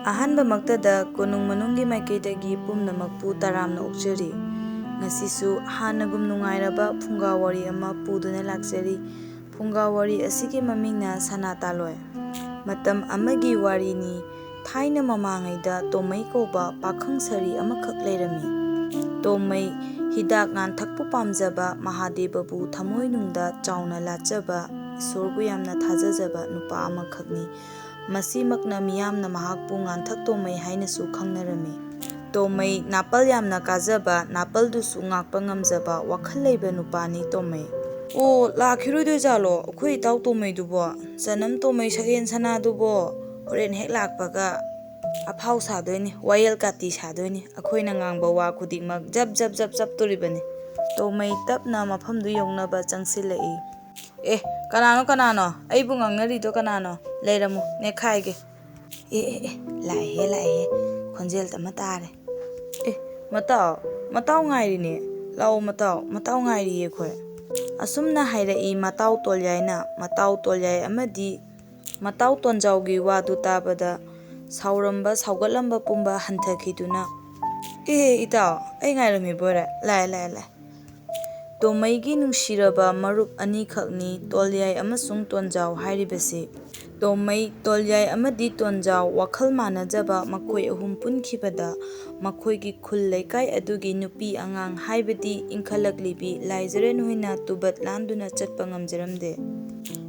ꯑꯍꯥꯟꯕꯃꯛꯇꯗ ꯀꯣꯅꯨꯡ ꯃꯅꯨꯡꯒꯤ ꯃꯥꯏꯀꯩꯗꯒꯤ ꯄꯨꯝꯅꯃꯛꯄꯨ ꯇꯔꯥꯝꯅ ꯑꯣꯛꯆꯔꯤ꯫ ꯉꯁꯤꯁꯨ ꯍꯥꯟꯅꯒꯨꯝ ꯅꯨꯡꯉꯥꯏꯔꯕ ꯐꯨꯡꯒꯥꯋꯥꯔꯤ ꯑꯃ ꯄꯨꯗꯨꯅ ꯂꯥꯛꯆꯔꯤ꯫ ꯐꯨꯡꯒꯥꯋꯥꯔꯤ ꯑꯁꯤꯒꯤ ꯃꯃꯤꯡꯅ ꯁꯅꯥꯇꯥꯂꯣꯏ꯫ ꯃꯇꯝ ꯑꯃꯒꯤ ꯋꯥꯔꯤꯅꯤ꯫ ꯊꯥꯏꯅ ꯃꯃꯥꯡꯉꯩꯗ ꯇꯣꯃꯩ ꯀꯧꯕ ꯄꯥꯈꯪ ꯁꯥꯔꯤ ꯑꯃꯈꯛ ꯂꯩꯔꯝꯃꯤ꯫ ꯇꯣꯃꯩ ꯍꯤꯗꯥꯛ ꯂꯥꯡꯊꯛꯄꯨ ꯄꯥꯝꯖꯕ, ꯃꯍꯥꯗꯦꯕꯕꯨ ꯊꯃꯣꯏꯅꯨꯡꯗ ꯆꯥꯎꯅ ꯂꯥꯠꯆꯕ, ꯏꯁꯣꯔꯕꯨ ꯌꯥꯝꯅ ꯊꯥꯖꯖꯕ ꯅꯨꯄꯥ ꯑꯃꯈꯛꯅꯤ꯫ ꯃꯁꯤꯃꯛꯅ ꯃꯤꯌꯥꯝꯅ ꯃꯍꯥꯛꯄꯨ ꯉꯥꯟꯊꯛ ꯇꯣꯃꯩ ꯍꯥꯏꯅꯁꯨ ꯈꯪꯅꯔꯝꯃꯤ꯫ ꯇꯣꯃꯩ ꯅꯥꯄꯜ ꯌꯥꯝꯅ ꯀꯥꯖꯕ, ꯅꯥꯄꯜꯗꯨꯁꯨ ꯉꯥꯛꯄ ꯉꯝꯖꯕ ꯋꯥꯈꯜ ꯂꯩꯕ ꯅꯨꯄꯥꯅꯤ ꯇꯣꯃꯩ꯫ ꯑꯣ, ꯂꯥꯛꯈꯤꯔꯣꯏꯗꯣꯏꯖꯥꯠꯂꯣ ꯑꯩꯈꯣꯏ ꯏꯇꯥꯎ ꯇꯣꯃꯩꯗꯨꯕꯣ? ꯆꯅꯝ ꯇꯣꯃꯩ ꯁꯒꯦꯟ ꯁꯅꯥꯗꯨꯕꯣ? ꯍꯣꯔꯦꯟ ꯍꯦꯛ ꯂꯥꯛꯄꯒ ꯑꯐꯥꯎ ꯁꯥꯗꯣꯏꯅꯤ, ꯋꯥꯌꯦꯜ ꯀꯥꯇꯤ ꯁꯥꯗꯣꯏꯅꯤ꯫ ꯑꯩꯈꯣꯏꯅ ꯉꯥꯡꯕ ꯋꯥ ꯈꯨꯗꯤꯡꯃꯛ ꯖꯞ ꯖꯞ ꯖꯞ ꯆꯞꯇꯣꯔꯤꯕꯅꯤ꯫ ꯇꯣꯃꯩ ꯇꯞꯅ ꯃꯐꯝꯗꯨ ꯌꯧꯅꯕ ꯆꯪꯁꯤꯜꯂꯛꯏ꯫ ꯀꯅꯥꯅꯣ? ꯑꯩꯕꯨ ꯉꯥꯡꯅꯔꯤꯗꯣ ꯀꯅꯥꯅꯣ? ꯂꯩꯔꯝꯃꯨ, ꯅꯦꯛꯈꯥꯏꯒꯦ꯫ ꯂꯥꯛꯑꯦꯍꯦ, ꯈꯣꯟꯖꯦꯜ ꯑꯃ ꯇꯥꯔꯦ꯫ ꯃꯇꯥꯎ ꯉꯥꯏꯔꯤꯅꯦ꯫ ꯂꯥꯛꯑꯣ ꯃꯇꯥꯎ ꯉꯥꯏꯔꯤꯌꯦ ꯑꯩꯈꯣꯏ꯫ ꯑꯁꯨꯝꯅ ꯍꯥꯏꯔꯛꯏ ꯃꯇꯥꯎ ꯇꯣꯜꯌꯥꯏꯅ꯫ ꯃꯇꯥꯎ ꯇꯣꯜꯌꯥꯏ ꯑꯃꯗꯤ ꯃꯇꯥꯎ ꯇꯣꯟꯖꯥꯎꯒꯤ ꯋꯥꯗꯨ ꯇꯥꯕꯗ ꯁꯥꯎꯒꯠꯂꯝꯕ ꯄꯨꯝꯕ ꯍꯟꯊꯈꯤꯗꯨꯅ, ꯏꯇꯥꯎ, ꯑꯩ ꯉꯥꯏꯔꯝꯃꯤꯕꯣꯏꯔꯦ? ꯂꯥꯛꯑꯦ꯫ ꯇꯣꯃꯩꯒꯤ ꯅꯨꯡꯁꯤꯔꯕ ꯃꯔꯨꯞ ꯑꯅꯤꯈꯛꯅꯤ ꯇꯣꯜꯌꯥꯏ ꯑꯃꯁꯨꯡ ꯇꯣꯟꯖꯥꯎ ꯍꯥꯏꯔꯤꯕꯁꯤ꯫ ꯇꯣꯃꯩ, ꯇꯣꯜꯌꯥꯏ ꯑꯃꯗꯤ ꯇꯣꯟꯖꯥꯎ ꯋꯥꯈꯜ ꯃꯥꯟꯅꯖꯕ ꯃꯈꯣꯏ ꯑꯍꯨꯝ ꯄꯨꯟꯈꯤꯕꯗ ꯃꯈꯣꯏꯒꯤ ꯈꯨꯜ ꯂꯩꯀꯥꯏ ꯑꯗꯨꯒꯤ ꯅꯨꯄꯤ ꯑꯉꯥꯡ ꯍꯥꯏꯕꯗꯤ ꯏꯟꯈꯠꯂꯛꯂꯤꯕꯤ ꯂꯥꯏꯖꯔꯦꯜ ꯍꯣꯏꯅ ꯇꯨꯕꯠ ꯂꯥꯟꯗꯨꯅ ꯆꯠꯄ ꯉꯝꯖꯔꯝꯗꯦ꯫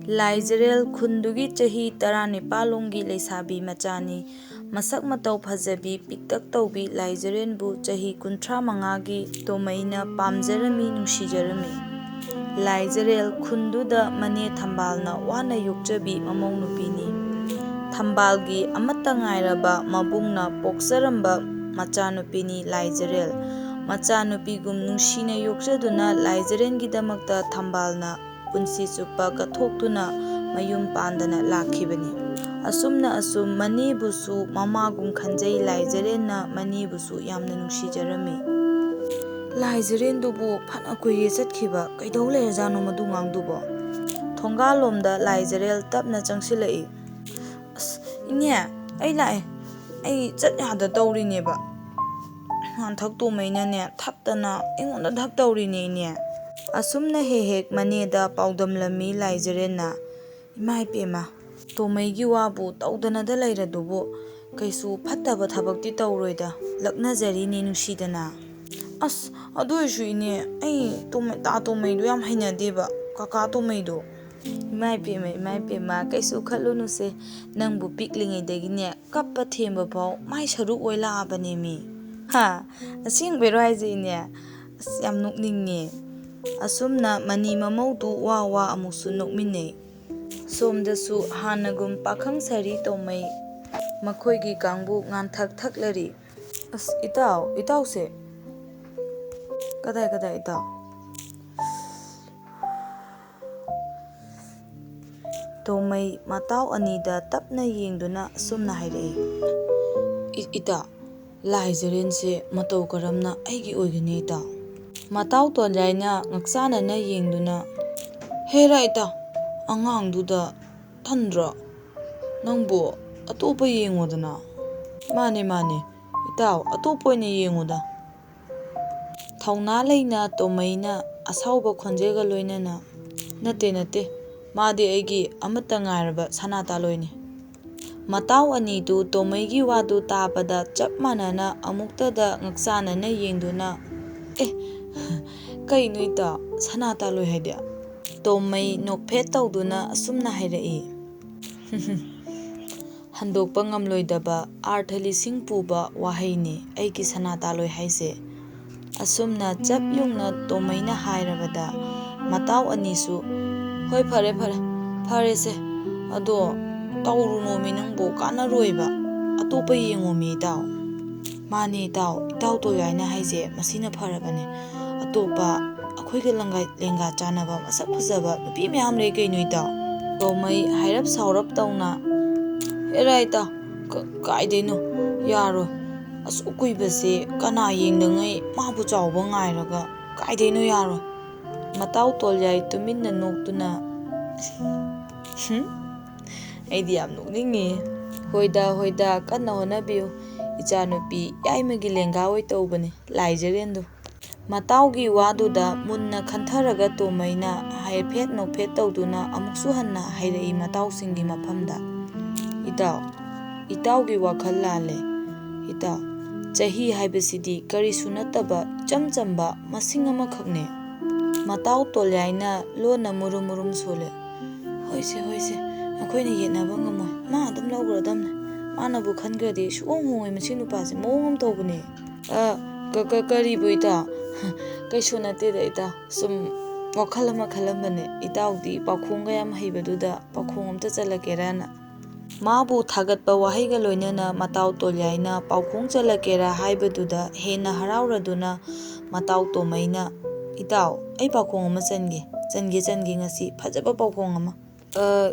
ꯂꯥꯏꯖꯔꯦꯜ ꯈꯨꯟꯗꯨꯒꯤ ꯆꯍꯤ 19ꯂꯣꯝꯒꯤ ꯂꯩꯁꯥꯕꯤ ꯃꯆꯥꯅꯤ꯫ ꯃꯁꯛ ꯃꯇꯧ ꯐꯖꯕꯤ, ꯄꯤꯛꯇꯛ ꯇꯧꯕꯤ ꯂꯥꯏꯖꯔꯦꯜꯕꯨ ꯆꯍꯤ 35ꯒꯤ ꯇꯣꯃꯩꯅ ꯄꯥꯝꯖꯔꯝꯃꯤ, ꯅꯨꯡꯁꯤꯖꯔꯝꯃꯤ꯫ ꯂꯥꯏꯖꯔꯦꯜ ꯈꯨꯟꯗꯨꯗ ꯃꯅꯦ ꯊꯝꯕꯥꯜꯅ ꯋꯥꯅ ꯌꯣꯛꯆꯕꯤ ꯃꯃꯧ ꯅꯨꯄꯤꯅꯤ꯫ ꯊꯝꯕꯥꯜꯒꯤ ꯑꯃꯠꯇ ꯉꯥꯏꯔꯕ ꯃꯕꯨꯡꯅ ꯄꯣꯛꯆꯔꯝꯕ ꯃꯆꯥꯅꯨꯄꯤꯅꯤ ꯂꯥꯏꯖꯔꯦꯜ꯫ ꯃꯆꯥꯅꯨꯄꯤꯒꯨꯝ ꯅꯨꯡꯁꯤꯅ ꯌꯣꯛꯆꯗꯨꯅ ꯂꯥꯏꯖꯔꯦꯜꯒꯤꯗꯃꯛꯇ ꯊꯝꯕꯥꯜꯅ ꯄꯨꯟꯁꯤ ꯆꯨꯞꯄ ꯀꯠꯊꯣꯛꯇꯨꯅ ꯃꯌꯨꯝ ꯄꯥꯟꯗꯅ ꯂꯥꯛꯈꯤꯕꯅꯤ꯫ ꯑꯁꯨꯝ ꯃꯅꯦꯕꯨꯁꯨ ꯃꯃꯥꯒꯨꯝ ꯈꯟꯖꯩ ꯂꯥꯏꯖꯔꯦꯜꯅ ꯃꯅꯦꯕꯨꯁꯨ ꯌꯥꯝꯅ ꯅꯨꯡꯁꯤꯖꯔꯝꯃꯤ꯫ ꯂꯥꯏꯖꯔꯦꯜꯗꯨꯕꯨ ꯐꯅ ꯀꯨꯏꯔꯦ ꯆꯠꯈꯤꯕ, ꯀꯩꯗꯧ ꯂꯩꯔꯖꯥꯠꯅꯣ ꯃꯗꯨ ꯉꯥꯡꯗꯨꯕꯣ? ꯊꯣꯡꯒꯥꯜꯂꯣꯝꯗ ꯂꯥꯏꯖꯔꯦꯜ ꯇꯞꯅ ꯆꯪꯁꯤꯜꯂꯛꯏ꯫ ꯏꯅꯦ, ꯑꯩ ꯂꯥꯛꯑꯦ꯫ ꯑꯩ ꯆꯠ ꯌꯥꯗ ꯇꯧꯔꯤꯅꯦꯕ꯫ ꯉꯥꯟꯊꯛ ꯇꯣꯃꯩꯅꯅꯦ ꯊꯞꯇꯅ ꯑꯩꯉꯣꯟꯗ ꯙꯞ ꯇꯧꯔꯤꯅꯦ ꯏꯅꯦ꯫ ꯑꯁꯨꯝꯅ ꯍꯦꯛ ꯃꯅꯦꯗ ꯄꯥꯎꯗꯝꯂꯝꯃꯤ ꯂꯥꯏꯖꯔꯦꯜꯅ꯫ ꯏꯃꯥꯏꯄꯦꯝꯃ, ꯇꯣꯃꯩꯒꯤ ꯋꯥꯕꯨ ꯇꯧꯗꯅꯗ ꯂꯩꯔꯗꯨꯕꯨ ꯀꯩꯁꯨ ꯐꯠꯇꯕ ꯊꯕꯛꯇꯤ ꯇꯧꯔꯣꯏꯗ, ꯂꯛꯅꯖꯔꯤꯅꯤ ꯅꯨꯡꯁꯤꯗꯅ꯫ ꯑꯗꯨ ꯑꯣꯏꯔꯁꯨ ꯏꯅꯦ, ꯑꯩ ꯇꯥ ꯇꯣꯃꯩꯗꯣ ꯌꯥꯝ ꯍꯩꯅꯗꯦꯕ, ꯀꯀꯥ ꯇꯣꯃꯩꯗꯣ꯫ ꯏꯃꯥꯏꯄꯦꯝꯃ, ꯀꯩꯁꯨ ꯈꯜꯂꯨꯅꯨꯁꯦ꯫ ꯅꯪꯕꯨ ꯄꯤꯛꯂꯤꯉꯩꯗꯒꯤꯅꯦ ꯀꯞꯄ ꯊꯦꯝꯕ ꯐꯥꯎ ꯃꯥꯏ ꯁꯔꯨꯛ ꯑꯣꯏ ꯂꯥꯛꯑꯕꯅꯦꯃꯤ꯫ ꯑꯁꯦꯡꯕꯩꯔꯣ ꯍꯥꯏꯁꯦ ꯏꯅꯦ? ꯌꯥꯝ ꯅꯣꯛꯅꯤꯡꯉꯦ꯫ ꯑꯁꯨꯝꯅ ꯃꯅꯤ ꯃꯃꯧꯗꯨ ꯋꯥ ꯑꯃꯨꯛꯁꯨ ꯅꯣꯛꯃꯤꯟꯅꯩ꯫ ꯁꯣꯝꯗꯁꯨ ꯍꯥꯟꯅꯒꯨꯝ パꯈꯪ ꯁꯥꯔꯤ ꯇꯣꯃꯩ ꯃꯈꯣꯏꯒꯤ ꯀꯥꯡꯕꯨ ꯉꯥꯟꯊꯛ ꯊꯛꯂꯔꯤ꯫ ꯏꯇꯥꯎꯁꯦ? ꯀꯗꯥꯏ ꯏꯇꯥꯎ? ꯇꯣꯃꯩ ꯃꯇꯥꯎ ꯑꯅꯤꯗ ꯇꯞꯅ ꯌꯦꯡꯗꯨꯅ ꯑꯁꯨꯝꯅ ꯍꯥꯏꯔꯛꯏ꯫ ꯏꯇꯥꯎ, ꯂꯥꯏꯖꯔꯦꯜꯁꯦ ꯃꯇꯧ ꯀꯔꯝꯅ ꯑꯩꯒꯤ ꯑꯣꯏꯒꯅꯤ ꯏꯇꯥꯎ? ꯃꯇꯥꯎ ꯇꯣꯜꯌꯥꯏꯅ ꯉꯛꯆꯥꯟꯅꯅ ꯌꯦꯡꯗꯨꯅ, ꯍꯦꯔꯥ ꯏꯇꯥꯎ, ꯑꯉꯥꯡꯗꯨꯗ ꯇꯟꯗ꯭ꯔꯣ? ꯅꯪꯕꯨ ꯑꯇꯣꯞꯄ ꯌꯦꯡꯉꯣꯗꯅ꯫ ꯃꯥꯅꯦ ꯏꯇꯥꯎ, ꯑꯇꯣꯞꯄ ꯑꯣꯏꯅ ꯌꯦꯡꯉꯨꯗ꯫ ꯊꯧꯅꯥ ꯂꯩꯅ ꯇꯣꯃꯩꯅ ꯑꯁꯥꯎꯕ ꯈꯣꯟꯖꯦꯜꯒ ꯂꯣꯏꯅꯅ, ꯅꯠꯇꯦ, ꯃꯥꯗꯤ ꯑꯩꯒꯤ ꯑꯃꯠꯇ ꯉꯥꯏꯔꯕ ꯁꯅꯥꯇꯥꯂꯣꯏꯅꯤ꯫ ꯃꯇꯥꯎ ꯑꯅꯤꯗꯨ ꯇꯣꯃꯩꯒꯤ ꯋꯥꯗꯨ ꯇꯥꯕꯗ ꯆꯞ ꯃꯥꯟꯅꯅ ꯑꯃꯨꯛꯇꯗ ꯉꯛꯆꯥꯟꯅꯅ ꯌꯦꯡꯗꯨꯅ, ꯀꯩꯅꯣ ꯏꯇꯥꯎ, ꯁꯅꯥꯇꯥꯂꯣꯏ ꯍꯥꯏꯗꯤ? ꯇꯣꯃꯩ ꯅꯣꯛꯐꯦꯠ ꯇꯧꯗꯨꯅ ꯑꯁꯨꯝꯅ ꯍꯥꯏꯔꯛꯏ꯫ ꯍꯟꯗꯣꯛꯄ ꯉꯝꯂꯣꯏꯗꯕ ꯑꯥꯔꯊ ꯂꯤꯁꯤꯡ ꯄꯨꯕ ꯋꯥꯍꯩꯅꯤ ꯑꯩꯒꯤ ꯁꯅꯥꯇꯥꯂꯣꯏ ꯍꯥꯏꯁꯦ꯫ ꯑꯁꯨꯝꯅ ꯆꯞ ꯌꯨꯡꯅ ꯇꯣꯃꯩꯅ ꯍꯥꯏꯔꯕꯗ ꯃꯇꯥꯎ ꯑꯅꯤꯁꯨ, ꯍꯣꯏ ꯐꯔꯦꯁꯦ, ꯑꯗꯣ ꯇꯧꯔꯨꯅꯣꯃꯤ ꯅꯪꯕꯨ, ꯀꯥꯟꯅꯔꯣꯏꯕ, ꯑꯇꯣꯞꯄ ꯌꯦꯡꯉꯣꯃꯤ ꯏꯇꯥꯎ꯫ ꯃꯥꯅꯦ ꯏꯇꯥꯎ ꯇꯣꯜꯌꯥꯏꯅ ꯍꯥꯏꯁꯦ ꯃꯁꯤꯅ ꯐꯔꯕꯅꯦ꯫ ꯑꯇꯣꯞꯄ ꯑꯩꯈꯣꯏꯒ ꯂꯦꯡꯒꯥ ꯆꯥꯟꯅꯕ ꯃꯁꯛ ꯐꯖꯕ ꯅꯨꯄꯤ ꯃꯌꯥꯝ ꯂꯩ ꯀꯩꯅꯣ ꯏꯇꯥꯎ꯫ ꯇꯣꯃꯩ ꯍꯥꯏꯔꯞ ꯁꯥꯎꯔꯞ ꯇꯧꯅ, ꯍꯦꯔꯥ ꯏꯇꯥꯎ, ꯀꯥꯏꯗꯩꯅꯣ, ꯌꯥꯔꯣꯏ꯫ ꯑꯁꯨꯛ ꯀꯨꯏꯕꯁꯦ ꯀꯅꯥ ꯌꯦꯡꯅꯉꯩ ꯃꯥꯕꯨ ꯆꯥꯎꯕ ꯉꯥꯏꯔꯒ, ꯀꯥꯏꯗꯩꯅꯣ ꯌꯥꯔꯣꯏ꯫ ꯃꯇꯥꯎ ꯇꯣꯜꯌꯥꯏ ꯇꯨꯃꯤꯟꯅ ꯅꯣꯛꯇꯨꯅ, ꯑꯩꯗꯤ ꯌꯥꯝ ꯅꯣꯛꯅꯤꯡꯉꯦ꯫ ꯍꯣꯏꯗ ꯀꯟꯅ ꯍꯣꯠꯅꯕꯤꯌꯨ ꯏꯆꯥꯅꯨꯄꯤ ꯌꯥꯏꯃꯒꯤ ꯂꯦꯡꯒꯥ ꯑꯣꯏ ꯇꯧꯕꯅꯤ ꯂꯥꯏꯖꯔꯦꯟꯗꯨ꯫ ꯃꯇꯥꯎꯒꯤ ꯋꯥꯗꯨꯗ ꯃꯨꯟꯅ ꯈꯟꯊꯔꯒ ꯇꯣꯃꯩꯅ ꯍꯥꯏꯐꯦꯠ ꯅꯣꯛꯐꯦꯠ ꯇꯧꯗꯨꯅ ꯑꯃꯨꯛꯁꯨ ꯍꯟꯅ ꯍꯥꯏꯔꯛꯏ ꯃꯇꯥꯎꯁꯤꯡꯒꯤ ꯃꯐꯝꯗ꯫ ꯏꯇꯥꯎꯒꯤ ꯋꯥꯈꯜ ꯂꯥꯜꯂꯦ꯫ ꯏꯇꯥꯎ, ꯆꯍꯤ ꯍꯥꯏꯕꯁꯤꯗꯤ ꯀꯔꯤꯁꯨ ꯅꯠꯇꯕ ꯏꯆꯝ ꯆꯝꯕ ꯃꯁꯤꯡ ꯑꯃꯈꯛꯅꯦ꯫ ꯃꯇꯥꯎ ꯇꯣꯜꯌꯥꯏꯅ ꯂꯣꯟꯅ ꯃꯨꯔꯨꯝ ꯃꯨꯔꯨꯝ ꯁꯣꯜꯂꯦ꯫ ꯍꯣꯏꯁꯦ ꯑꯩꯈꯣꯏꯅ ꯌꯦꯠꯅꯕ ꯉꯝꯃꯣꯏ, ꯃꯥ ꯑꯗꯨꯝ ꯂꯧꯈ꯭ꯔꯗꯝꯅꯦ꯫ ꯃꯥꯅꯕꯨ ꯈꯟꯈ꯭ꯔꯗꯤ ꯁꯨꯛꯍꯣꯡ ꯍꯣꯡꯉꯣꯏ ꯃꯁꯤ ꯅꯨꯄꯥꯁꯦ, ꯃꯑꯣꯡ ꯑꯃ ꯇꯧꯕꯅꯦ꯫ ꯀꯔꯤꯕꯨ ꯏꯇꯥꯎ? ꯀꯩꯁꯨ ꯅꯠꯇꯦꯗ ꯏꯇꯥꯎ, ꯁꯨꯝ ꯋꯥꯈꯜ ꯑꯃ ꯈꯜꯂꯝꯕꯅꯦ꯫ ꯏꯇꯥꯎꯗꯤ ꯄꯥꯎꯈꯣꯡꯒ ꯌꯥꯝ ꯍꯩꯕꯗꯨꯗ ꯄꯥꯎꯈꯣꯡ ꯑꯝꯇ ꯆꯠꯂꯛꯀꯦꯔꯅ꯫ ꯃꯥꯕꯨ ꯊꯥꯒꯠꯄ ꯋꯥꯍꯩꯒ ꯂꯣꯏꯅꯅ ꯃꯇꯥꯎ ꯇꯣꯜꯌꯥꯏꯅ ꯄꯥꯎꯈꯣꯡ ꯆꯠꯂꯛꯀꯦꯔꯥ ꯍꯥꯏꯕꯗꯨꯗ ꯍꯦꯟꯅ ꯍꯔꯥꯎꯔꯗꯨꯅ ꯃꯇꯥꯎ ꯇꯣꯃꯩꯅ "ꯏꯇꯥꯎ, ꯑꯩ ꯄꯥꯎꯈꯣꯡ ꯑꯃ ꯆꯟꯒꯦ ꯉꯁꯤ, ꯐꯖꯕ ꯄꯥꯎꯈꯣꯡ ꯑꯃ꯫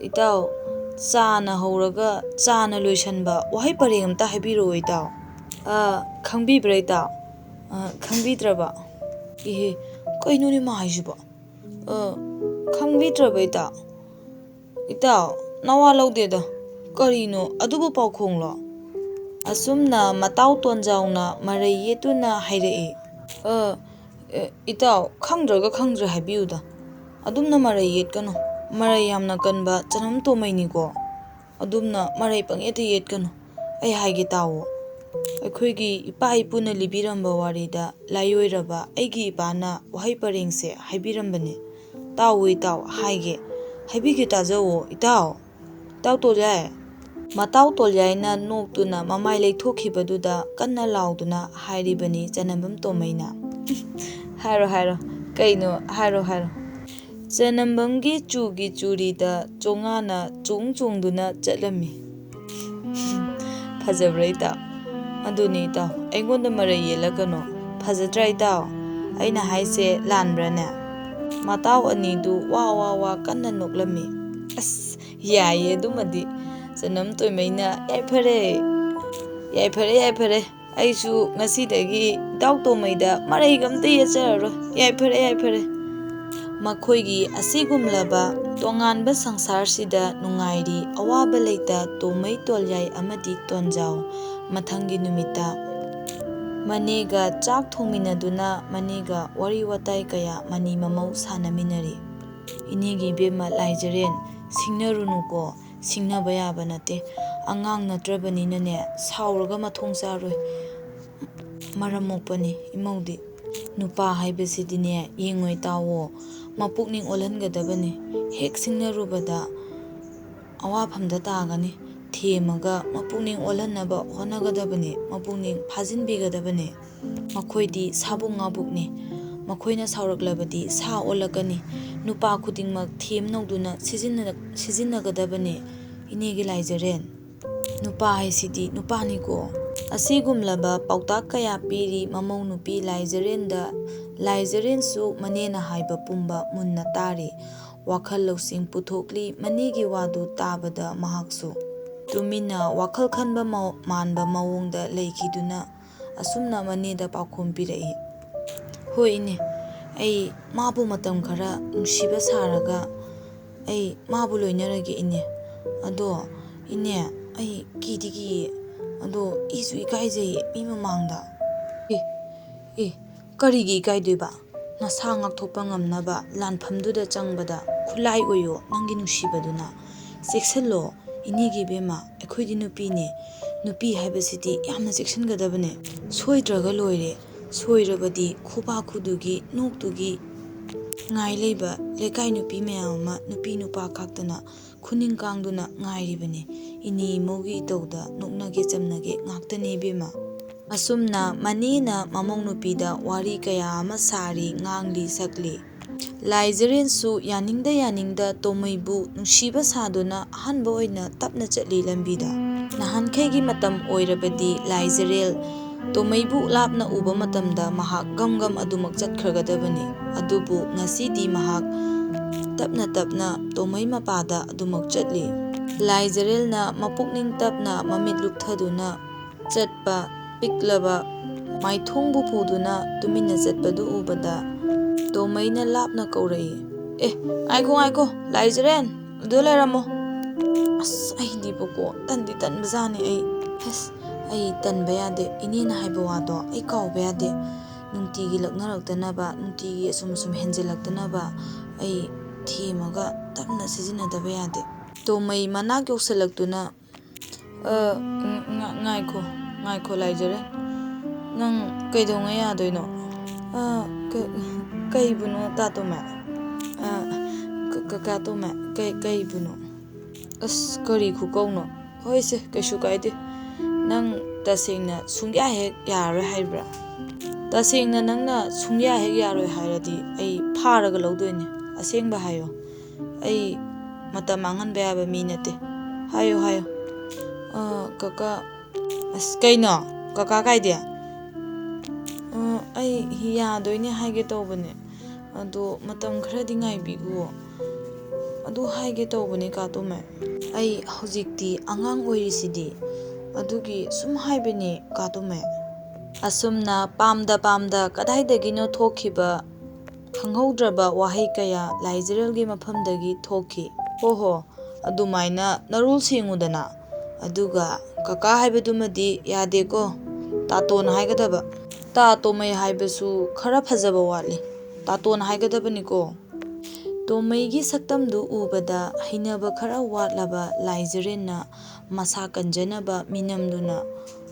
ꯏꯇꯥꯎ, ꯆꯥꯅ ꯍꯧꯔꯒ ꯆꯥꯅ ꯂꯣꯏꯁꯟꯕ ꯋꯥꯍꯩ ꯄꯔꯦꯡ ꯑꯝꯇ ꯍꯥꯏꯕꯤꯔꯛꯑꯣ ꯏꯇꯥꯎ꯫ ꯈꯪꯕꯤꯕ꯭ꯔꯥ ꯏꯇꯥꯎ? ꯈꯪꯕꯤꯗ꯭ꯔꯕ? ꯏꯍꯦ, ꯀꯩꯅꯣꯅꯦ ꯃꯥ ꯍꯥꯏꯁꯤꯕꯣ? ꯈꯪꯕꯤꯗ꯭ꯔꯕ ꯏꯇꯥꯎ? ꯏꯇꯥꯎ, ꯅꯋꯥ ꯂꯧꯗꯦꯗ, ꯀꯔꯤꯅꯣ ꯑꯗꯨꯕꯨ ꯄꯥꯎꯈꯣꯡꯂꯣ? ꯑꯁꯨꯝꯅ ꯃꯇꯥꯎ ꯇꯣꯟꯖꯥꯎꯅ ꯃꯔꯩ ꯌꯦꯠꯇꯨꯅ ꯍꯥꯏꯔꯛꯏ꯫ ꯏꯇꯥꯎ, ꯈꯪꯗ꯭ꯔꯦ ꯍꯥꯏꯕꯤꯌꯨꯗ, ꯑꯗꯨꯝꯅ ꯃꯔꯩ ꯌꯦꯠꯀꯅꯨ꯫ ꯃꯔꯩ ꯌꯥꯝꯅ ꯀꯟꯕ ꯆꯅꯝ ꯇꯣꯃꯩꯅꯤꯀꯣ, ꯑꯗꯨꯝꯅ ꯃꯔꯩ ꯄꯪꯌꯦꯠꯇ ꯌꯦꯠꯀꯅꯨ꯫ ꯑꯩ ꯍꯥꯏꯒꯦ ꯇꯥꯎꯑꯣ꯫ ꯑꯩꯈꯣꯏꯒꯤ ꯏꯄꯥ ꯏꯄꯨꯅ ꯂꯤꯕꯤꯔꯝꯕ ꯋꯥꯔꯤꯗ ꯂꯥꯏꯑꯣꯏꯔꯕ ꯑꯩꯒꯤ ꯏꯄꯥꯅ ꯋꯥꯍꯩ ꯄꯔꯦꯡꯁꯦ ꯍꯥꯏꯕꯤꯔꯝꯕꯅꯤ꯫ ꯇꯥꯎꯑꯣ ꯏꯇꯥꯎ, ꯍꯥꯏꯕꯤꯒꯦ ꯇꯥꯖꯧꯑꯣ ꯏꯇꯥꯎ ꯇꯣꯜꯌꯥꯏ꯫ ꯃꯇꯥꯎ ꯇꯣꯜꯌꯥꯏꯅ ꯅꯣꯛꯇꯨꯅ ꯃꯃꯥꯏ ꯂꯩꯊꯣꯛꯈꯤꯕꯗꯨꯗ ꯀꯟꯅ ꯂꯥꯎꯗꯨꯅ ꯍꯥꯏꯔꯤꯕꯅꯤ ꯆꯅꯝꯕꯝ ꯇꯣꯃꯩꯅ꯫ ꯍꯥꯏꯔꯣ, ꯀꯩꯅꯣ ꯍꯥꯏꯔꯣ꯫ ꯆꯅꯝꯕꯝꯒꯤ ꯆꯨꯒꯤ ꯆꯨꯔꯤꯗ ꯆꯣꯉꯥꯅ ꯆꯣꯡꯗꯨꯅ ꯆꯠꯂꯝꯃꯤ꯫ ꯐꯖꯕ꯭ꯔꯥ ꯏꯇꯥꯎ? ꯑꯗꯨꯅꯤ ꯏꯇꯥꯎ, ꯑꯩꯉꯣꯟꯗ ꯃꯔꯩ ꯌꯦꯠꯂꯛꯀꯅꯣ꯫ ꯐꯖꯗ꯭ꯔꯥ ꯏꯇꯥꯎ? ꯑꯩꯅ ꯍꯥꯏꯁꯦ ꯂꯥꯟꯕ꯭ꯔꯥꯅꯦ? ꯃꯇꯥꯎ ꯑꯅꯤꯗꯨ ꯋꯥ ꯀꯟꯅ ꯅꯣꯛꯂꯝꯃꯤ꯫ ꯑꯁ, ꯌꯥꯏꯌꯦ ꯑꯗꯨꯃꯗꯤ꯫ ꯆꯅꯝ ꯇꯣꯃꯩꯅ ꯌꯥꯏꯐꯔꯦ, ꯑꯩꯁꯨ ꯉꯁꯤꯗꯒꯤ ꯏꯇꯥꯎ ꯇꯣꯃꯩꯗ ꯃꯔꯩꯒ ꯑꯝꯇ ꯌꯦꯠꯆꯔꯔꯣꯏ꯫ ꯌꯥꯏꯐꯔꯦ꯫ ꯃꯈꯣꯏꯒꯤ ꯑꯁꯤꯒꯨꯝꯂꯕ ꯇꯣꯉꯥꯟꯕ ꯁꯪꯁꯥꯔꯁꯤꯗ ꯅꯨꯡꯉꯥꯏꯔꯤ ꯑꯋꯥꯕ ꯂꯩꯇ ꯇꯣꯃꯩ ꯇꯣꯜꯌꯥꯏ ꯑꯃꯗꯤ ꯇꯣꯟꯖꯥꯎ꯫ ꯃꯊꯪꯒꯤ ꯅꯨꯃꯤꯠꯇ ꯃꯅꯦꯒ ꯆꯥꯛ ꯊꯣꯡꯃꯤꯟꯅꯗꯨꯅ ꯃꯅꯦꯒ ꯋꯥꯔꯤ ꯋꯥꯇꯥꯏ ꯀꯌꯥ ꯃꯅꯤ ꯃꯃꯧ ꯁꯥꯅꯃꯤꯟꯅꯔꯤ꯫ ꯏꯅꯦꯒꯤ ꯏꯕꯦꯝꯃ ꯂꯥꯏꯖꯔꯦꯟ, ꯁꯤꯡꯅꯔꯨꯅꯨꯀꯣ, ꯁꯤꯡꯅꯕ ꯌꯥꯕ ꯅꯠꯇꯦ꯫ ꯑꯉꯥꯡ ꯅꯠꯇ꯭ꯔꯕꯅꯤꯅꯅꯦ, ꯁꯥꯎꯔꯒ ꯃꯊꯣꯡ ꯆꯥꯔꯣꯏ꯫ ꯃꯔꯝ ꯃꯣꯛꯄꯅꯤ ꯏꯃꯧꯗꯤ꯫ ꯅꯨꯄꯥ ꯍꯥꯏꯕꯁꯤꯗꯤꯅꯦ, ꯌꯦꯡꯉꯣꯏ ꯇꯥꯎꯑꯣ, ꯃꯄꯨꯛꯅꯤꯡ ꯑꯣꯜꯍꯟꯒꯗꯕꯅꯤ꯫ ꯍꯦꯛ ꯁꯤꯡꯅꯔꯨꯕꯗ ꯑꯋꯥꯐꯝꯗ ꯇꯥꯒꯅꯤ꯫ ꯊꯦꯝꯃꯒ ꯃꯄꯨꯛꯅꯤꯡ ꯑꯣꯜꯍꯟꯅꯕ ꯍꯣꯠꯅꯒꯗꯕꯅꯤ, ꯃꯄꯨꯛꯅꯤꯡ ꯐꯥꯖꯤꯟꯕꯤꯒꯗꯕꯅꯤ꯫ ꯃꯈꯣꯏꯗꯤ ꯁꯥꯕꯨꯡ ꯉꯥꯕꯨꯛꯅꯤ, ꯃꯈꯣꯏꯅ ꯁꯥꯎꯔꯛꯂꯕꯗꯤ ꯁꯥ ꯑꯣꯜꯂꯛꯀꯅꯤ꯫ ꯅꯨꯄꯥ ꯈꯨꯗꯤꯡꯃꯛ ꯊꯦꯝ ꯅꯧꯗꯨꯅ ꯁꯤꯖꯤꯟꯅꯒꯗꯕꯅꯤ꯫ ꯏꯅꯦꯒꯤ ꯂꯥꯏꯖꯔꯦꯟ, ꯅꯨꯄꯥ ꯍꯥꯏꯁꯤꯗꯤ ꯅꯨꯄꯥꯅꯤꯀꯣ꯫ ꯑꯁꯤꯒꯨꯝꯂꯕ ꯄꯥꯎꯇꯥꯛ ꯀꯌꯥ ꯄꯤꯔꯤ ꯃꯃꯧ ꯅꯨꯄꯤ ꯂꯥꯏꯖꯔꯦꯟꯗ꯫ ꯂꯥꯏꯖꯔꯦꯟꯁꯨ ꯃꯅꯦꯅ ꯍꯥꯏꯕ ꯄꯨꯝꯕ ꯃꯨꯟꯅ ꯇꯥꯔꯤ, ꯋꯥꯈꯜ ꯂꯧꯁꯤꯡ ꯄꯨꯊꯣꯛꯂꯤ꯫ ꯃꯅꯦꯒꯤ ꯋꯥꯗꯨ ꯇꯥꯕꯗ ꯃꯍꯥꯛꯁꯨ ꯇꯨꯃꯤꯟꯅ ꯋꯥꯈꯜ ꯈꯟꯕ ꯃꯥꯟꯕ ꯃꯑꯣꯡꯗ ꯂꯩꯈꯤꯗꯨꯅ ꯑꯁꯨꯝꯅ ꯃꯅꯦꯗ ꯄꯥꯎꯈꯨꯝ ꯄꯤꯔꯛꯏ꯫ ꯍꯣꯏ ꯏꯅꯦ, ꯑꯩ ꯃꯥꯕꯨ ꯃꯇꯝ ꯈꯔ ꯅꯨꯡꯁꯤꯕ ꯁꯥꯔꯒ ꯑꯩ ꯃꯥꯕꯨ ꯂꯣꯏꯅꯔꯒꯦ ꯏꯅꯦ꯫ ꯑꯗꯣ ꯏꯅꯦ, ꯑꯩ ꯀꯤꯗꯤ ꯀꯤꯌꯦ, ꯑꯗꯣ ꯏꯁꯨ ꯏꯀꯥꯏꯖꯩꯌꯦ ꯃꯤ ꯃꯃꯥꯡꯗ꯫ ꯀꯔꯤꯒꯤ ꯏꯀꯥꯏꯗꯣꯏꯕ? ꯅꯁꯥ ꯉꯥꯛꯊꯣꯛꯄ ꯉꯝꯅꯕ ꯂꯥꯟꯐꯝꯗꯨꯗ ꯆꯪꯕꯗ ꯈꯨꯠꯂꯥꯏ ꯑꯣꯏꯌꯣ ꯅꯪꯒꯤ ꯅꯨꯡꯁꯤꯕꯗꯨꯅ꯫ ꯆꯦꯛꯁꯤꯜꯂꯣ ꯏꯅꯦꯒꯤ ꯏꯕꯦꯝꯃ, ꯑꯩꯈꯣꯏꯗꯤ ꯅꯨꯄꯤꯅꯦ꯫ ꯅꯨꯄꯤ ꯍꯥꯏꯕꯁꯤꯗꯤ ꯌꯥꯝꯅ ꯆꯦꯛꯁꯤꯟꯒꯗꯕꯅꯦ꯫ ꯁꯣꯏꯗ꯭ꯔꯒ ꯂꯣꯏꯔꯦ, ꯁꯣꯏꯔꯕꯗꯤ ꯈꯨꯕꯥꯛ-ꯈꯨꯗꯨꯒꯤ ꯅꯣꯛꯇꯨꯒꯤ ꯉꯥꯏ ꯂꯩꯕ ꯂꯩꯀꯥꯏ ꯅꯨꯄꯤ ꯃꯌꯥꯝ ꯑꯃ ꯅꯨꯄꯤ ꯅꯨꯄꯥ ꯈꯥꯛꯇꯅ ꯈꯨꯅꯤꯡ ꯀꯥꯡꯗꯨꯅ ꯉꯥꯏꯔꯤꯕꯅꯤ꯫ ꯏꯅꯦ ꯏꯃꯧꯒꯤ ꯏꯇꯧꯗ ꯅꯣꯛꯅꯒꯦ ꯆꯝꯅꯒꯦ ꯉꯥꯛꯇꯅꯤ ꯏꯕꯦꯝꯃ꯫ ꯑꯁꯨꯝꯅ ꯃꯅꯦꯅ ꯃꯃꯧ ꯅꯨꯄꯤꯗ ꯋꯥꯔꯤ ꯀꯌꯥ ꯑꯃ ꯁꯥꯔꯤ, ꯉꯥꯡꯂꯤ ꯁꯛꯂꯤ꯫ ꯂꯥꯏꯖꯔꯦꯟꯁꯨ ꯌꯥꯅꯤꯡꯗ ꯇꯣꯃꯩꯕꯨ ꯅꯨꯡꯁꯤꯕ ꯁꯥꯗꯨꯅ ꯑꯍꯥꯟꯕ ꯑꯣꯏꯅ ꯇꯞꯅ ꯆꯠꯂꯤ ꯂꯝꯕꯤꯗ꯫ ꯅꯍꯥꯟꯈꯩꯒꯤ ꯃꯇꯝ ꯑꯣꯏꯔꯕꯗꯤ ꯂꯥꯏꯖꯔꯦꯜ ꯇꯣꯃꯩꯕꯨ ꯂꯥꯞꯅ ꯎꯕ ꯃꯇꯝꯗ ꯃꯍꯥꯛ ꯒꯝ ꯑꯗꯨꯃꯛ ꯆꯠꯈ꯭ꯔꯒꯗꯕꯅꯤ꯫ ꯑꯗꯨꯕꯨ ꯉꯁꯤꯗꯤ ꯃꯍꯥꯛ ꯇꯞꯅ ꯇꯣꯃꯩ ꯃꯄꯥꯗ ꯑꯗꯨꯃꯛ ꯆꯠꯂꯤ꯫ ꯂꯥꯏꯖꯔꯦꯜꯅ ꯃꯄꯨꯛꯅꯤꯡ ꯇꯞꯅ ꯃꯃꯤꯠ ꯂꯨꯞꯊꯗꯨꯅ ꯆꯠꯄ, ꯄꯤꯛꯂꯕ ꯃꯥꯏꯊꯣꯡꯕꯨ ꯄꯨꯗꯨꯅ ꯇꯨꯃꯤꯟꯅ ꯆꯠꯄꯗꯨ ꯎꯕꯗ ꯇꯣꯃꯩꯅ ꯂꯥꯞꯅ ꯀꯧꯔꯛꯏ꯫ ꯉꯥꯏꯈꯣ ꯂꯥꯏꯖꯔꯦꯟ, ꯑꯗꯨꯗ ꯂꯩꯔꯝꯃꯣ꯫ ꯑꯁ ꯑꯩꯗꯤꯕꯀꯣ ꯇꯟꯗꯤ ꯇꯟꯕꯖꯥꯠꯅꯤ ꯑꯩ ꯇꯟꯕ ꯌꯥꯗꯦ ꯏꯅꯦꯅ ꯍꯥꯏꯕ ꯋꯥꯗꯣ ꯑꯩ ꯀꯥꯎꯕ ꯌꯥꯗꯦ ꯅꯨꯡꯇꯤꯒꯤ ꯂꯛꯅꯔꯛꯇꯅꯕ ꯅꯨꯡꯇꯤꯒꯤ ꯑꯁꯨꯝ ꯉꯥꯏꯍꯜꯂꯛꯇꯅꯕ ꯑꯩ ꯊꯦꯝꯃꯒ ꯇꯞꯅ ꯁꯤꯖꯤꯟꯅꯗꯕ ꯌꯥꯗꯦ ꯇꯣꯃꯩ ꯃꯅꯥꯛ ꯌꯧꯁꯜꯂꯛꯇꯨꯅ ꯉꯥꯏꯈꯣ ꯂꯥꯏꯖꯔꯦ ꯅꯪ ꯀꯩꯗꯧꯉꯩ ꯌꯥꯗꯣꯏꯅꯣ ꯀꯩꯕꯨꯅꯣ ꯇꯥꯇꯣꯃꯩ ꯀꯀꯥ ꯇꯣꯃꯩ ꯀꯩꯕꯨꯅꯣ ꯑꯁ ꯀꯔꯤ ꯈꯨꯀꯧꯅꯣ ꯍꯣꯏꯁꯦ ꯀꯩꯁꯨ ꯀꯥꯏꯗꯦ ꯅꯪ ꯇꯁꯦꯡꯅ ꯁꯨꯡꯌꯥ ꯍꯦꯛ ꯌꯥꯔꯔꯣꯏ ꯍꯥꯏꯕ꯭ꯔꯥ ꯇꯁꯦꯡꯅ ꯅꯪꯅ ꯁꯨꯡꯌꯥ ꯍꯦꯛ ꯌꯥꯔꯣꯏ ꯍꯥꯏꯔꯗꯤ ꯑꯩ ꯐꯥꯔꯒ ꯂꯧꯗꯣꯏꯅꯦ ꯑꯁꯦꯡꯕ ꯍꯥꯏꯌꯣ ꯑꯩ ꯃꯇꯝ ꯃꯥꯡꯍꯟꯕ ꯌꯥꯕ ꯃꯤ ꯅꯠꯇꯦ ꯍꯥꯏꯌꯣ ꯀꯀꯥ ꯑꯁ ꯀꯩꯅꯣ ꯀꯀꯥ ꯀꯥꯏꯗꯦ ꯑꯩ ꯌꯥꯗꯣꯏꯅꯦ ꯍꯥꯏꯒꯦ ꯇꯧꯕꯅꯦ ꯑꯗꯣ ꯃꯇꯝ ꯈꯔꯗꯤ ꯉꯥꯏꯕꯤꯈꯣ ꯑꯗꯨ ꯍꯥꯏꯒꯦ ꯇꯧꯕꯅꯦ ꯀꯥꯇꯣꯃꯩ ꯑꯩ ꯍꯧꯖꯤꯛꯇꯤ ꯑꯉꯥꯡ ꯑꯣꯏꯔꯤꯁꯤꯗꯤ ꯑꯗꯨꯒꯤ ꯁꯨꯝ ꯍꯥꯏꯕꯅꯦ ꯀꯥꯇꯣꯃꯩ ꯑꯁꯨꯝꯅ ꯄꯥꯝꯗ ꯀꯗꯥꯏꯗꯒꯤꯅꯣ ꯊꯣꯛꯈꯤꯕ ꯈꯪꯍꯧꯗ꯭ꯔꯕ ꯋꯥꯍꯩ ꯀꯌꯥ ꯂꯥꯏꯖꯔꯦꯜꯒꯤ ꯃꯐꯝꯗꯒꯤ ꯊꯣꯛꯈꯤ ꯍꯣ ꯑꯗꯨꯃꯥꯏꯅ ꯅꯔꯣꯜ ꯁꯦꯡꯉꯨꯗꯅ ꯑꯗꯨꯒ ꯀꯀꯥ ꯍꯥꯏꯕꯗꯨꯃꯗꯤ ꯌꯥꯗꯦꯀꯣ ꯇꯥꯇꯣꯟ ꯍꯥꯏꯒꯗꯕ ꯇꯣꯃꯩ ꯍꯥꯏꯕꯁꯨ ꯈꯔ ꯐꯖꯕ ꯋꯥꯠꯂꯤ ꯇꯥꯇꯣꯟ ꯍꯥꯏꯒꯗꯕꯅꯤꯀꯣ ꯇꯣꯃꯩꯒꯤ ꯁꯛꯇꯝꯗꯨ ꯎꯕꯗ ꯍꯩꯅꯕꯈꯔ ꯋꯥꯠꯂꯕ ꯂꯥꯏꯖꯔꯦꯜꯅ ꯃꯁꯥ ꯀꯟꯖꯅꯕ ꯃꯤꯅꯝꯗꯨꯅ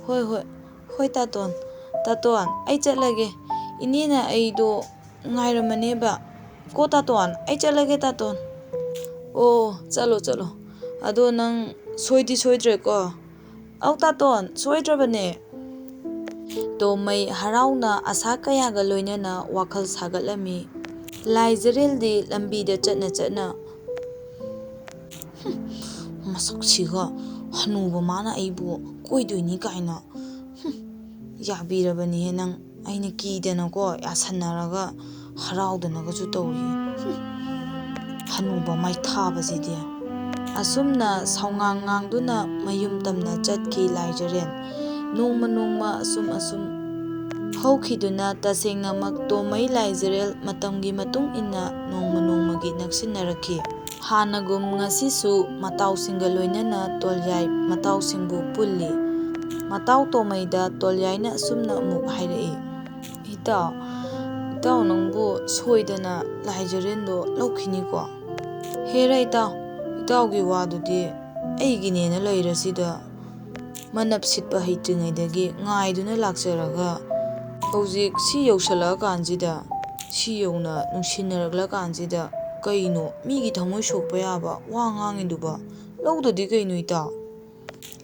ꯍꯣꯏ ꯇꯥꯇꯣꯟ ꯑꯩ ꯆꯠꯂꯒꯦ ꯏꯅꯦꯅ ꯑꯩꯗꯣ ꯉꯥꯏꯔꯝꯃꯅꯦꯕ ꯀꯣ ꯇꯥꯇꯣꯟ ꯑꯩ ꯆꯠꯂꯒꯦ ꯇꯥꯇꯣꯟ ꯑꯣ ꯆꯠꯂꯣ ꯑꯗꯣ ꯅꯪ ꯁꯣꯏꯗꯤ ꯁꯣꯏꯗ꯭ꯔꯦꯀꯣ ꯑꯧ ꯇꯥꯇꯣꯟ ꯁꯣꯏꯗ꯭ꯔꯕꯅꯦ ꯇꯣꯃꯩ ꯍꯔꯥꯎꯅ ꯑꯁꯥ ꯀꯌꯥꯒ ꯂꯣꯏꯅꯅ ꯋꯥꯈꯜ ꯁꯥꯒꯠꯂꯝꯃꯤ ꯂꯥꯏꯖꯔꯦꯜꯗꯤ ꯂꯝꯕꯤꯗ ꯆꯠꯅ ꯃꯁꯛꯁꯤꯒ ꯍꯅꯨꯕ ꯃꯥꯅ ꯑꯩꯕꯨ ꯀꯣꯏꯗꯣꯏꯅꯤ ꯀꯥꯏꯅ ꯌꯥꯕꯤꯔꯕꯅꯤꯍꯦ ꯅꯪ ꯑꯩꯅ ꯀꯤꯗꯅꯀꯣ ꯌꯥꯁꯟꯅꯔꯒ ꯍꯔꯥꯎꯗꯅꯒꯁꯨ ꯇꯧꯔꯤꯌꯦ ꯍꯅꯨꯕ ꯃꯩꯊꯥꯕꯁꯤꯗꯤ ꯑꯁꯨꯝꯅ ꯁꯥꯎꯉꯥꯡ ꯉꯥꯡꯗꯨꯅ ꯃꯌꯨꯝ ꯇꯝꯅ ꯆꯠꯈꯤ ꯂꯥꯏꯖꯔꯦꯜ ꯅꯣꯡꯃ ꯑꯁꯨꯝ ꯍꯧꯈꯤꯗꯨꯅ ꯇꯁꯦꯡꯅꯃꯛ ꯇꯣꯃꯩ ꯂꯥꯏꯖꯔꯦꯜ ꯃꯇꯝꯒꯤ ꯃꯇꯨꯡ ꯏꯟꯅ ꯅꯣꯡꯃꯒꯤ ꯅꯛꯁꯤꯟꯅꯔꯛꯈꯤ ꯍꯥꯟꯅꯒꯨꯝ ꯉꯁꯤꯁꯨ ꯃꯇꯥꯎꯁꯤꯡꯒ ꯂꯣꯏꯅꯅ ꯇꯣꯜꯌꯥꯏ ꯃꯇꯥꯎꯁꯤꯡꯕꯨ ꯄꯨꯜꯂꯤ ꯃꯇꯥꯎ ꯇꯣꯃꯩꯗ ꯇꯣꯜꯌꯥꯏꯅ ꯑꯁꯨꯝꯅ ꯑꯃꯨꯛ ꯍꯥꯏꯔꯛꯏ ꯏꯇꯥꯎ ꯅꯪꯕꯨ ꯁꯣꯏꯗꯅ ꯂꯥꯏꯖꯔꯦꯜꯗꯣ ꯂꯧꯈꯤꯅꯤꯀꯣ ꯍꯦꯔꯥ ꯏꯇꯥꯎꯒꯤ ꯋꯥꯗꯨꯗꯤ ꯑꯩꯒꯤꯅꯦꯅ ꯂꯩꯔꯁꯤꯗ ꯃꯅꯞ ꯁꯤꯠꯄ ꯍꯩꯇ꯭ꯔꯤꯉꯩꯗꯒꯤ ꯉꯥꯏꯗꯨꯅ ꯂꯥꯛꯆꯔꯒ ꯍꯧꯖꯤꯛ ꯁꯤ ꯌꯧꯁꯜꯂꯛꯑꯀꯥꯟꯁꯤꯗ ꯁꯤ ꯌꯧꯅ ꯅꯨꯡꯁꯤꯅꯔꯛꯂꯀꯥꯟꯁꯤꯗ ꯀꯩꯅꯣ ꯃꯤꯒꯤ ꯊꯃꯣꯏ ꯁꯣꯛꯄ ꯌꯥꯕ ꯋꯥ ꯉꯥꯡꯉꯤꯗꯨꯕ ꯂꯧꯗꯗꯤ ꯀꯩꯅꯣ ꯏꯇꯥꯎ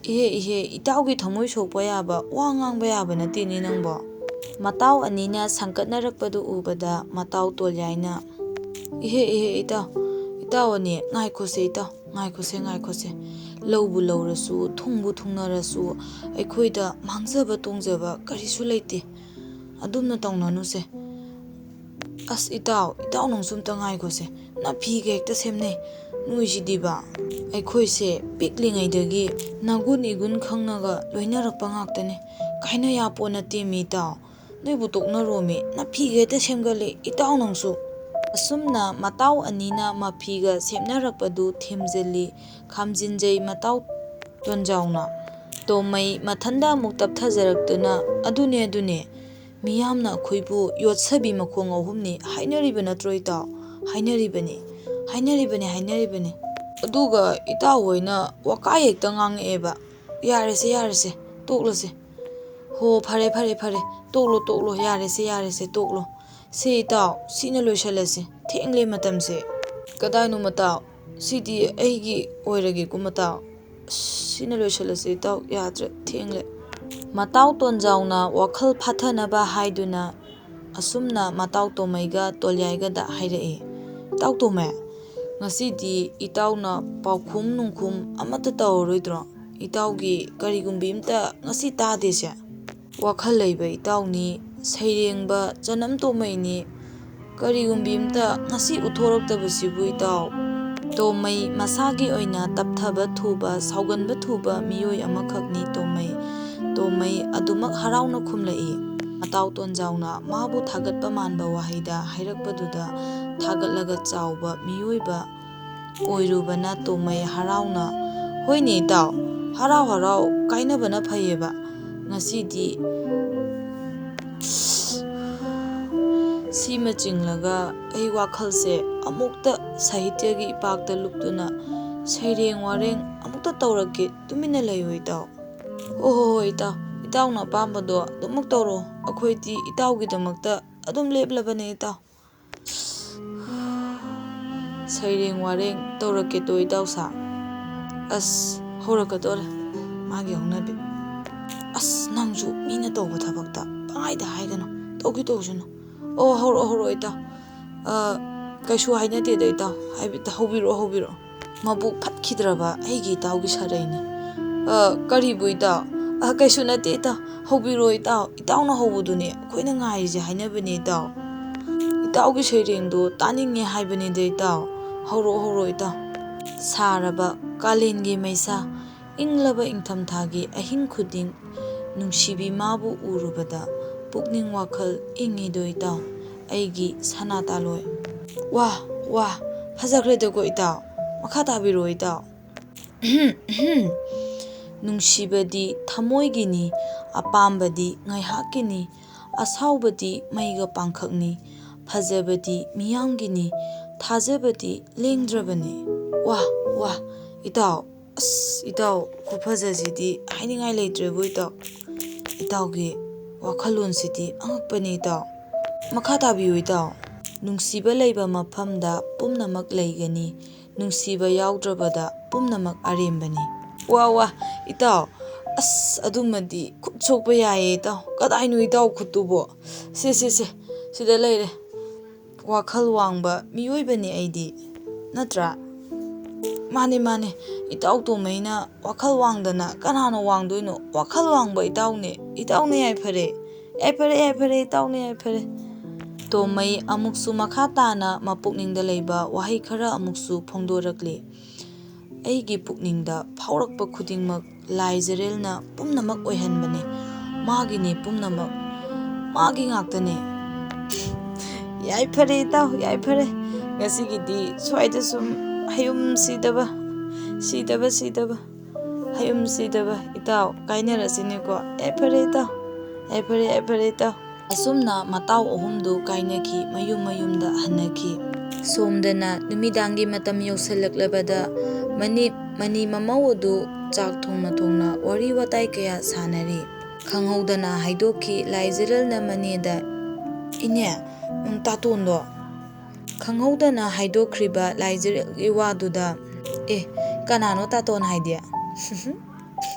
ꯏꯍꯦ ꯏꯇꯥꯎꯒꯤ ꯊꯃꯣꯏ ꯁꯣꯛꯄ ꯌꯥꯕ ꯋꯥ ꯉꯥꯡꯕ ꯌꯥꯕ ꯅꯠꯇꯦꯅꯦ ꯅꯪꯕꯣ ꯃꯇꯥꯎ ꯑꯅꯤꯅ ꯁꯪꯀꯠꯅꯔꯛꯄꯗꯨ ꯎꯕꯗ ꯃꯇꯥꯎ ꯇꯣꯜꯌꯥꯏꯅ ꯏꯍꯦ ꯏꯇꯥꯎ ꯑꯅꯤ ꯉꯥꯏꯈꯣꯁꯦ ꯏꯇꯥꯎ ꯉꯥꯏꯈꯣꯁꯦ ꯂꯧꯕꯨ ꯂꯧꯔꯁꯨ ꯊꯨꯡꯕꯨ ꯊꯨꯡꯅꯔꯁꯨ ꯑꯩꯈꯣꯏꯗ ꯃꯥꯡꯖꯕ ꯇꯣꯡꯖꯕ ꯀꯔꯤꯁꯨ ꯂꯩꯇꯦ ꯑꯗꯨꯝꯅ ꯇꯧꯅꯅꯨꯁꯦ ꯑꯁ ꯏꯇꯥꯎ ꯅꯪꯁꯨ ꯑꯝꯇ ꯉꯥꯏꯈꯣꯁꯦ ꯅꯥꯄꯤꯒ ꯍꯦꯛꯇ ꯁꯦꯝꯅꯩ ꯅꯣꯏꯁꯤꯗꯤꯕ ꯑꯩꯈꯣꯏꯁꯦ ꯄꯤꯛꯂꯤꯉꯩꯗꯒꯤ ꯅꯒꯨꯟ ꯏꯒꯨꯟ ꯈꯪꯉꯒ ꯂꯣꯏꯅꯔꯛꯄ ꯉꯥꯛꯇꯅꯦ ꯀꯥꯏꯅ ꯌꯥꯄꯣꯠ ꯅꯠꯇꯦ ꯃꯤ ꯏꯇꯥꯎ ꯅꯣꯏꯕꯨ ꯇꯣꯛꯅꯔꯣꯃꯤ ꯅꯥꯄꯤꯒ ꯍꯦꯛꯇ ꯁꯦꯝꯒꯠꯂꯤ ꯏꯇꯥꯎ ꯅꯪꯁꯨ ꯑꯁꯨꯝꯅ ꯃꯇꯥꯎ ꯑꯅꯤꯅ ꯃꯐꯤꯒ ꯁꯦꯝꯅꯔꯛꯄꯗꯨ ꯊꯦꯝꯖꯤꯜꯂꯤ ꯈꯥꯝꯖꯤꯟꯖꯩ ꯃꯇꯥꯎ ꯇꯣꯟꯖꯥꯎꯅ ꯇꯣꯃꯩ ꯃꯊꯟꯗ ꯑꯃꯨꯛ ꯇꯞꯊꯖꯔꯛꯇꯨꯅ ꯑꯗꯨꯅꯦ ꯃꯤꯌꯥꯝꯅ ꯑꯩꯈꯣꯏꯕꯨ ꯌꯣꯠꯁꯕꯤ ꯃꯈꯣꯡ ꯑꯍꯨꯝꯅꯤ ꯍꯥꯏꯅꯔꯤꯕ ꯅꯠꯇ꯭ꯔꯣ ꯏꯇꯥꯎ ꯍꯥꯏꯅꯔꯤꯕꯅꯤ ꯑꯗꯨꯒ ꯏꯇꯥꯎ ꯍꯣꯏꯅ ꯋꯥꯀꯥꯏ ꯍꯦꯛꯇ ꯉꯥꯡꯉꯛꯑꯦꯕ ꯌꯥꯔꯦꯁꯦ ꯇꯣꯛꯂꯁꯦ ꯍꯣ ꯐꯔꯦ ꯇꯣꯛꯂꯣ ꯌꯥꯔꯦꯁꯦ ꯇꯣꯛꯂꯣ ꯁꯦ ꯏꯇꯥꯎ ꯁꯤꯅ ꯂꯣꯏꯁꯜꯂꯁꯤ ꯊꯦꯡꯂꯦ ꯃꯇꯝꯁꯦ ꯀꯗꯥꯏꯅꯣ ꯃꯇꯥꯎ ꯁꯤꯗꯤ ꯑꯩꯒꯤ ꯑꯣꯏꯔꯒꯦꯀꯣ ꯃꯇꯥꯎ ꯁꯤꯅ ꯂꯣꯏꯁꯜꯂꯁꯤ ꯏꯇꯥꯎ ꯌꯥꯗ꯭ꯔꯦ ꯊꯦꯡꯂꯦ ꯃꯇꯥꯎ ꯇꯣꯟꯖꯥꯎꯅ ꯋꯥꯈꯜ ꯐꯥꯊꯅꯕ ꯍꯥꯏꯗꯨꯅ ꯑꯁꯨꯝꯅ ꯃꯇꯥꯎ ꯇꯣꯃꯩꯒ ꯇꯣꯜꯌꯥꯏꯒꯗ ꯍꯥꯏꯔꯛꯏ ꯏꯇꯥꯎ ꯇꯣꯃꯩ ꯉꯁꯤꯗꯤ ꯏꯇꯥꯎꯅ ꯄꯥꯎꯈꯨꯝ ꯅꯨꯡꯈꯨꯝ ꯑꯃꯠꯇ ꯇꯧꯔꯔꯣꯏꯗ꯭ꯔꯣ ꯏꯇꯥꯎꯒꯤ ꯀꯔꯤꯒꯨꯝꯕꯤ ꯑꯃꯇ ꯉꯁꯤ ꯇꯥꯗꯦꯁꯦ ꯋꯥꯈꯜ ꯂꯩꯕ ꯏꯇꯥꯎꯅꯤ ꯁꯩꯔꯦꯡꯕ ꯆꯅꯝ ꯇꯣꯃꯩꯅꯤ ꯀꯔꯤꯒꯨꯝꯕꯤ ꯑꯃꯇ ꯉꯁꯤ ꯎꯠꯊꯣꯔꯛꯇꯕꯁꯤꯕꯨ ꯏꯇꯥꯎ ꯇꯣꯃꯩ ꯃꯁꯥꯒꯤ ꯑꯣꯏꯅ ꯇꯞꯊꯕ ꯊꯨꯕ ꯁꯥꯎꯒꯟꯕ ꯊꯨꯕ ꯃꯤꯑꯣꯏ ꯑꯃꯈꯛꯅꯤ ꯇꯣꯃꯩ ꯑꯗꯨꯃꯛ ꯍꯔꯥꯎꯅ ꯈꯨꯝꯂꯛꯏ ꯃꯇꯥꯎ ꯇꯣꯟꯖꯥꯎꯅ ꯃꯥꯕꯨ ꯊꯥꯒꯠꯄ ꯃꯥꯟꯕ ꯋꯥꯍꯩꯗ ꯍꯥꯏꯔꯛꯄꯗꯨꯗ ꯊꯥꯒꯠꯂꯒ ꯆꯥꯎꯕ ꯃꯤꯑꯣꯏꯕ ꯑꯣꯏꯔꯨꯕꯅ ꯇꯣꯝꯃꯩ ꯍꯔꯥꯎꯅ ꯍꯣꯏꯅꯦ ꯏꯇꯥꯎ ꯍꯔꯥꯎ ꯍꯔꯥꯎ ꯀꯥꯏꯅꯕꯅ ꯐꯩꯌꯦꯕ ꯉꯁꯤꯗꯤ ꯁꯤꯃ ꯆꯤꯡꯂꯒ ꯑꯩ ꯋꯥꯈꯜꯁꯦ ꯑꯃꯨꯛꯇ ꯁꯥꯍꯤꯇ꯭ꯌꯒꯤ ꯏꯄꯥꯛꯇ ꯂꯨꯞꯇꯨꯅ ꯁꯩꯔꯦꯡ ꯋꯥꯔꯦꯡ ꯑꯃꯨꯛꯇ ꯇꯧꯔꯛꯀꯦ ꯇꯨꯃꯤꯟꯅ ꯂꯩꯌꯨ ꯏꯇꯥꯎ ꯍꯣꯏ ꯏꯇꯥꯎ ꯏꯇꯥꯎꯅ ꯑꯄꯥꯝꯕꯗꯣ ꯑꯗꯨꯃꯛ ꯇꯧꯔꯣ ꯑꯩꯈꯣꯏꯗꯤ ꯏꯇꯥꯎꯒꯤꯗꯃꯛꯇ ꯑꯗꯨꯝ ꯂꯦꯞꯂꯕꯅꯦ ꯏꯇꯥꯎ ꯁꯩꯔꯦꯡ ꯋꯥꯔꯦꯡ ꯇꯧꯔꯛꯀꯦꯗꯣ ꯏꯇꯥꯎꯁꯥ ꯑꯁ ꯍꯧꯔꯛꯀꯗꯣꯔꯦ ꯃꯥꯒꯤ ꯍꯧꯅꯕꯤ ꯑꯁ ꯅꯪꯁꯨ ꯃꯤꯅ ꯇꯧꯕ ꯊꯕꯛꯇ ꯄꯪꯍꯥꯏꯗ ꯍꯥꯏꯒꯅꯨ ꯇꯧꯁꯅꯨ ꯑꯣ ꯍꯧꯔꯛꯑꯣ ꯏꯇꯥꯎ ꯀꯩꯁꯨ ꯍꯥꯏꯅꯗꯦꯗ ꯏꯇꯥꯎ ꯍꯧꯕꯤꯔꯛꯑꯣ ꯃꯕꯨꯛ ꯐꯠꯈꯤꯗ꯭ꯔꯕ ꯑꯩꯒꯤ ꯏꯇꯥꯎꯒꯤ ꯁꯥꯔꯩꯅꯤ ꯀꯔꯤꯕꯨ ꯏꯇꯥꯎ ꯀꯩꯁꯨ ꯅꯠꯇꯦ ꯏꯇꯥꯎ ꯍꯧꯕꯤꯔꯛꯑꯣ ꯏꯇꯥꯎ ꯏꯇꯥꯎꯅ ꯍꯧꯕꯗꯨꯅꯦ ꯑꯩꯈꯣꯏꯅ ꯉꯥꯏꯔꯤꯁꯦ ꯍꯥꯏꯅꯕꯅꯦ ꯏꯇꯥꯎ ꯏꯇꯥꯎꯒꯤ ꯁꯩꯔꯦꯡꯗꯣ ꯇꯥꯅꯤꯡꯉꯦ ꯍꯥꯏꯕꯅꯤꯗ ꯏꯇꯥꯎ ꯍꯧꯔꯛꯑꯣ ꯏꯇꯥꯎ ꯁꯥꯔꯕ ꯀꯥꯂꯦꯟꯒꯤ ꯃꯩꯁꯥ ꯏꯪꯂꯕ ꯏꯪꯊꯝꯊꯥꯒꯤ ꯑꯍꯤꯡ ꯈꯨꯗꯤꯡ ꯅꯨꯡꯁꯤꯕꯤ ꯃꯥꯕꯨ ꯎꯔꯨꯕꯗ ꯄꯨꯛꯅꯤꯡ ꯋꯥꯈꯜ ꯏꯪꯉꯤꯗꯣ ꯏꯇꯥꯎ ꯑꯩꯒꯤ ꯁꯅꯥꯇꯥꯂꯣꯏ ꯋꯥ ꯐꯖꯈ꯭ꯔꯦꯗꯀꯣ ꯏꯇꯥꯎ ꯃꯈꯥ ꯇꯥꯕꯤꯔꯛꯑꯣ ꯏꯇꯥꯎ ꯅꯨꯡꯁꯤꯕꯗꯤ ꯊꯃꯣꯏꯒꯤꯅꯤ ꯑꯄꯥꯝꯕꯗꯤ ꯉꯥꯏꯍꯥꯛꯀꯤꯅꯤ ꯑꯁꯥꯎꯕꯗꯤ ꯃꯩꯒ ꯄꯥꯡꯈꯛꯅꯤ ꯐꯖꯕꯗꯤ ꯃꯤꯌꯥꯝꯒꯤꯅꯤ ꯊꯥꯖꯕꯗꯤ ꯂꯦꯡꯗ꯭ꯔꯕꯅꯤ ꯋꯥ ꯏꯇꯥꯎ ꯑꯁ ꯏꯇꯥꯎ ꯈꯨꯐꯖꯁꯤꯗꯤ ꯍꯥꯏꯅꯤꯡꯉꯥꯏ ꯂꯩꯇ꯭ꯔꯦꯕꯨ ꯏꯇꯥꯎ ꯏꯇꯥꯎꯒꯤ ꯋꯥꯈꯜꯂꯣꯟꯁꯤꯗꯤ ꯑꯉꯛꯄꯅꯤ ꯏꯇꯥꯎ ꯃꯈꯥ ꯇꯥꯕꯤꯌꯨ ꯏꯇꯥꯎ ꯅꯨꯡꯁꯤꯕ ꯂꯩꯕ ꯃꯐꯝꯗ ꯄꯨꯝꯅꯃꯛ ꯂꯩꯒꯅꯤ ꯅꯨꯡꯁꯤꯕ ꯌꯥꯎꯗ꯭ꯔꯕꯗ ꯄꯨꯝꯅꯃꯛ ꯑꯔꯦꯝꯕꯅꯤ ꯋꯥ ꯏꯇꯥꯎ ꯑꯁ ꯑꯗꯨꯃꯗꯤ ꯈꯨꯠ ꯁꯣꯛꯄ ꯌꯥꯏꯌꯦ ꯏꯇꯥꯎ ꯀꯗꯥꯏꯅꯣ ꯏꯇꯥꯎ ꯈꯨꯠꯇꯨꯕꯣ ꯁꯤꯗ ꯂꯩꯔꯦ ꯋꯥꯈꯜ ꯋꯥꯡꯕ ꯃꯤꯑꯣꯏꯕꯅꯤ ꯑꯩꯗꯤ ꯅꯠꯇ꯭ꯔꯥ ꯃꯥꯅꯦ ꯏꯇꯥꯎ ꯇꯣꯝꯃꯩꯅ ꯋꯥꯈꯜ ꯋꯥꯡꯗꯅ ꯀꯅꯥꯅꯣ ꯋꯥꯡꯗꯣꯏꯅꯣ ꯋꯥꯈꯜ ꯋꯥꯡꯕ ꯏꯇꯥꯎꯅ ꯌꯥꯏꯐꯔꯦ ꯏꯇꯥꯎꯅ ꯌꯥꯏꯐꯔꯦ ꯇꯣꯝꯃꯩ ꯑꯃꯨꯛꯁꯨ ꯃꯈꯥ ꯇꯥꯅ ꯃꯄꯨꯛꯅꯤꯡꯗ ꯂꯩꯕ ꯋꯥꯍꯩ ꯈꯔ ꯑꯃꯨꯛꯁꯨ ꯐꯣꯡꯗꯣꯔꯛꯂꯤ ꯑꯩꯒꯤ ꯄꯨꯛꯅꯤꯡꯗ ꯐꯥꯎꯔꯛꯄ ꯈꯨꯗꯤꯡꯃꯛ ꯂꯥꯏꯖꯔꯦꯜꯅ ꯄꯨꯝꯅꯃꯛ ꯑꯣꯏꯍꯟꯕꯅꯤ ꯃꯥꯒꯤꯅꯤ ꯄꯨꯝꯅꯃꯛ ꯃꯥꯒꯤ ꯉꯥꯛꯇꯅꯦ ꯌꯥꯏꯐꯔꯦ ꯏꯇꯥꯎ ꯌꯥꯏꯐꯔꯦ ꯉꯁꯤꯒꯤꯗꯤ ꯁ꯭ꯋꯥꯏꯗ ꯁꯨꯝ ꯍꯌꯨꯝ ꯁꯤꯗꯕ ꯍꯌꯨꯝ ꯁꯤꯗꯕ ꯏꯇꯥꯎ ꯀꯥꯏꯅꯔꯁꯤꯅꯦꯀꯣ ꯌꯥꯏꯐꯔꯦ ꯏꯇꯥꯎ ꯑꯁꯨꯝꯅ ꯃꯇꯥꯎ ꯑꯍꯨꯝꯗꯨ ꯀꯥꯏꯅꯈꯤ ꯃꯌꯨꯝꯗ ꯍꯟꯅꯈꯤ ꯁꯣꯝꯗꯅ ꯅꯨꯃꯤꯗꯥꯡꯒꯤ ꯃꯇꯝ ꯌꯧꯁꯜꯂꯛꯂꯕꯗ ꯃꯅꯤ ꯃꯃꯧ ꯑꯗꯨ ꯆꯥꯛ ꯊꯣꯡꯅ ꯋꯥꯔꯤ ꯋꯥꯇꯥꯏ ꯀꯌꯥ ꯁꯥꯟꯅꯔꯤ ꯈꯪꯍꯧꯗꯅ ꯍꯥꯏꯗꯣꯛꯈꯤ ꯂꯥꯏꯖꯔꯦꯜꯅ ꯃꯅꯦꯗ ꯏꯅꯦ ꯇꯥꯇꯣꯟꯗꯣ ꯈꯪꯍꯧꯗꯅ ꯍꯥꯏꯗꯣꯛꯈ꯭ꯔꯤꯕ ꯂꯥꯏꯖꯔꯦꯜꯒꯤ ꯋꯥꯗꯨꯗ ꯀꯅꯥꯅꯣ ꯇꯥꯇꯣꯟ ꯍꯥꯏꯗꯤ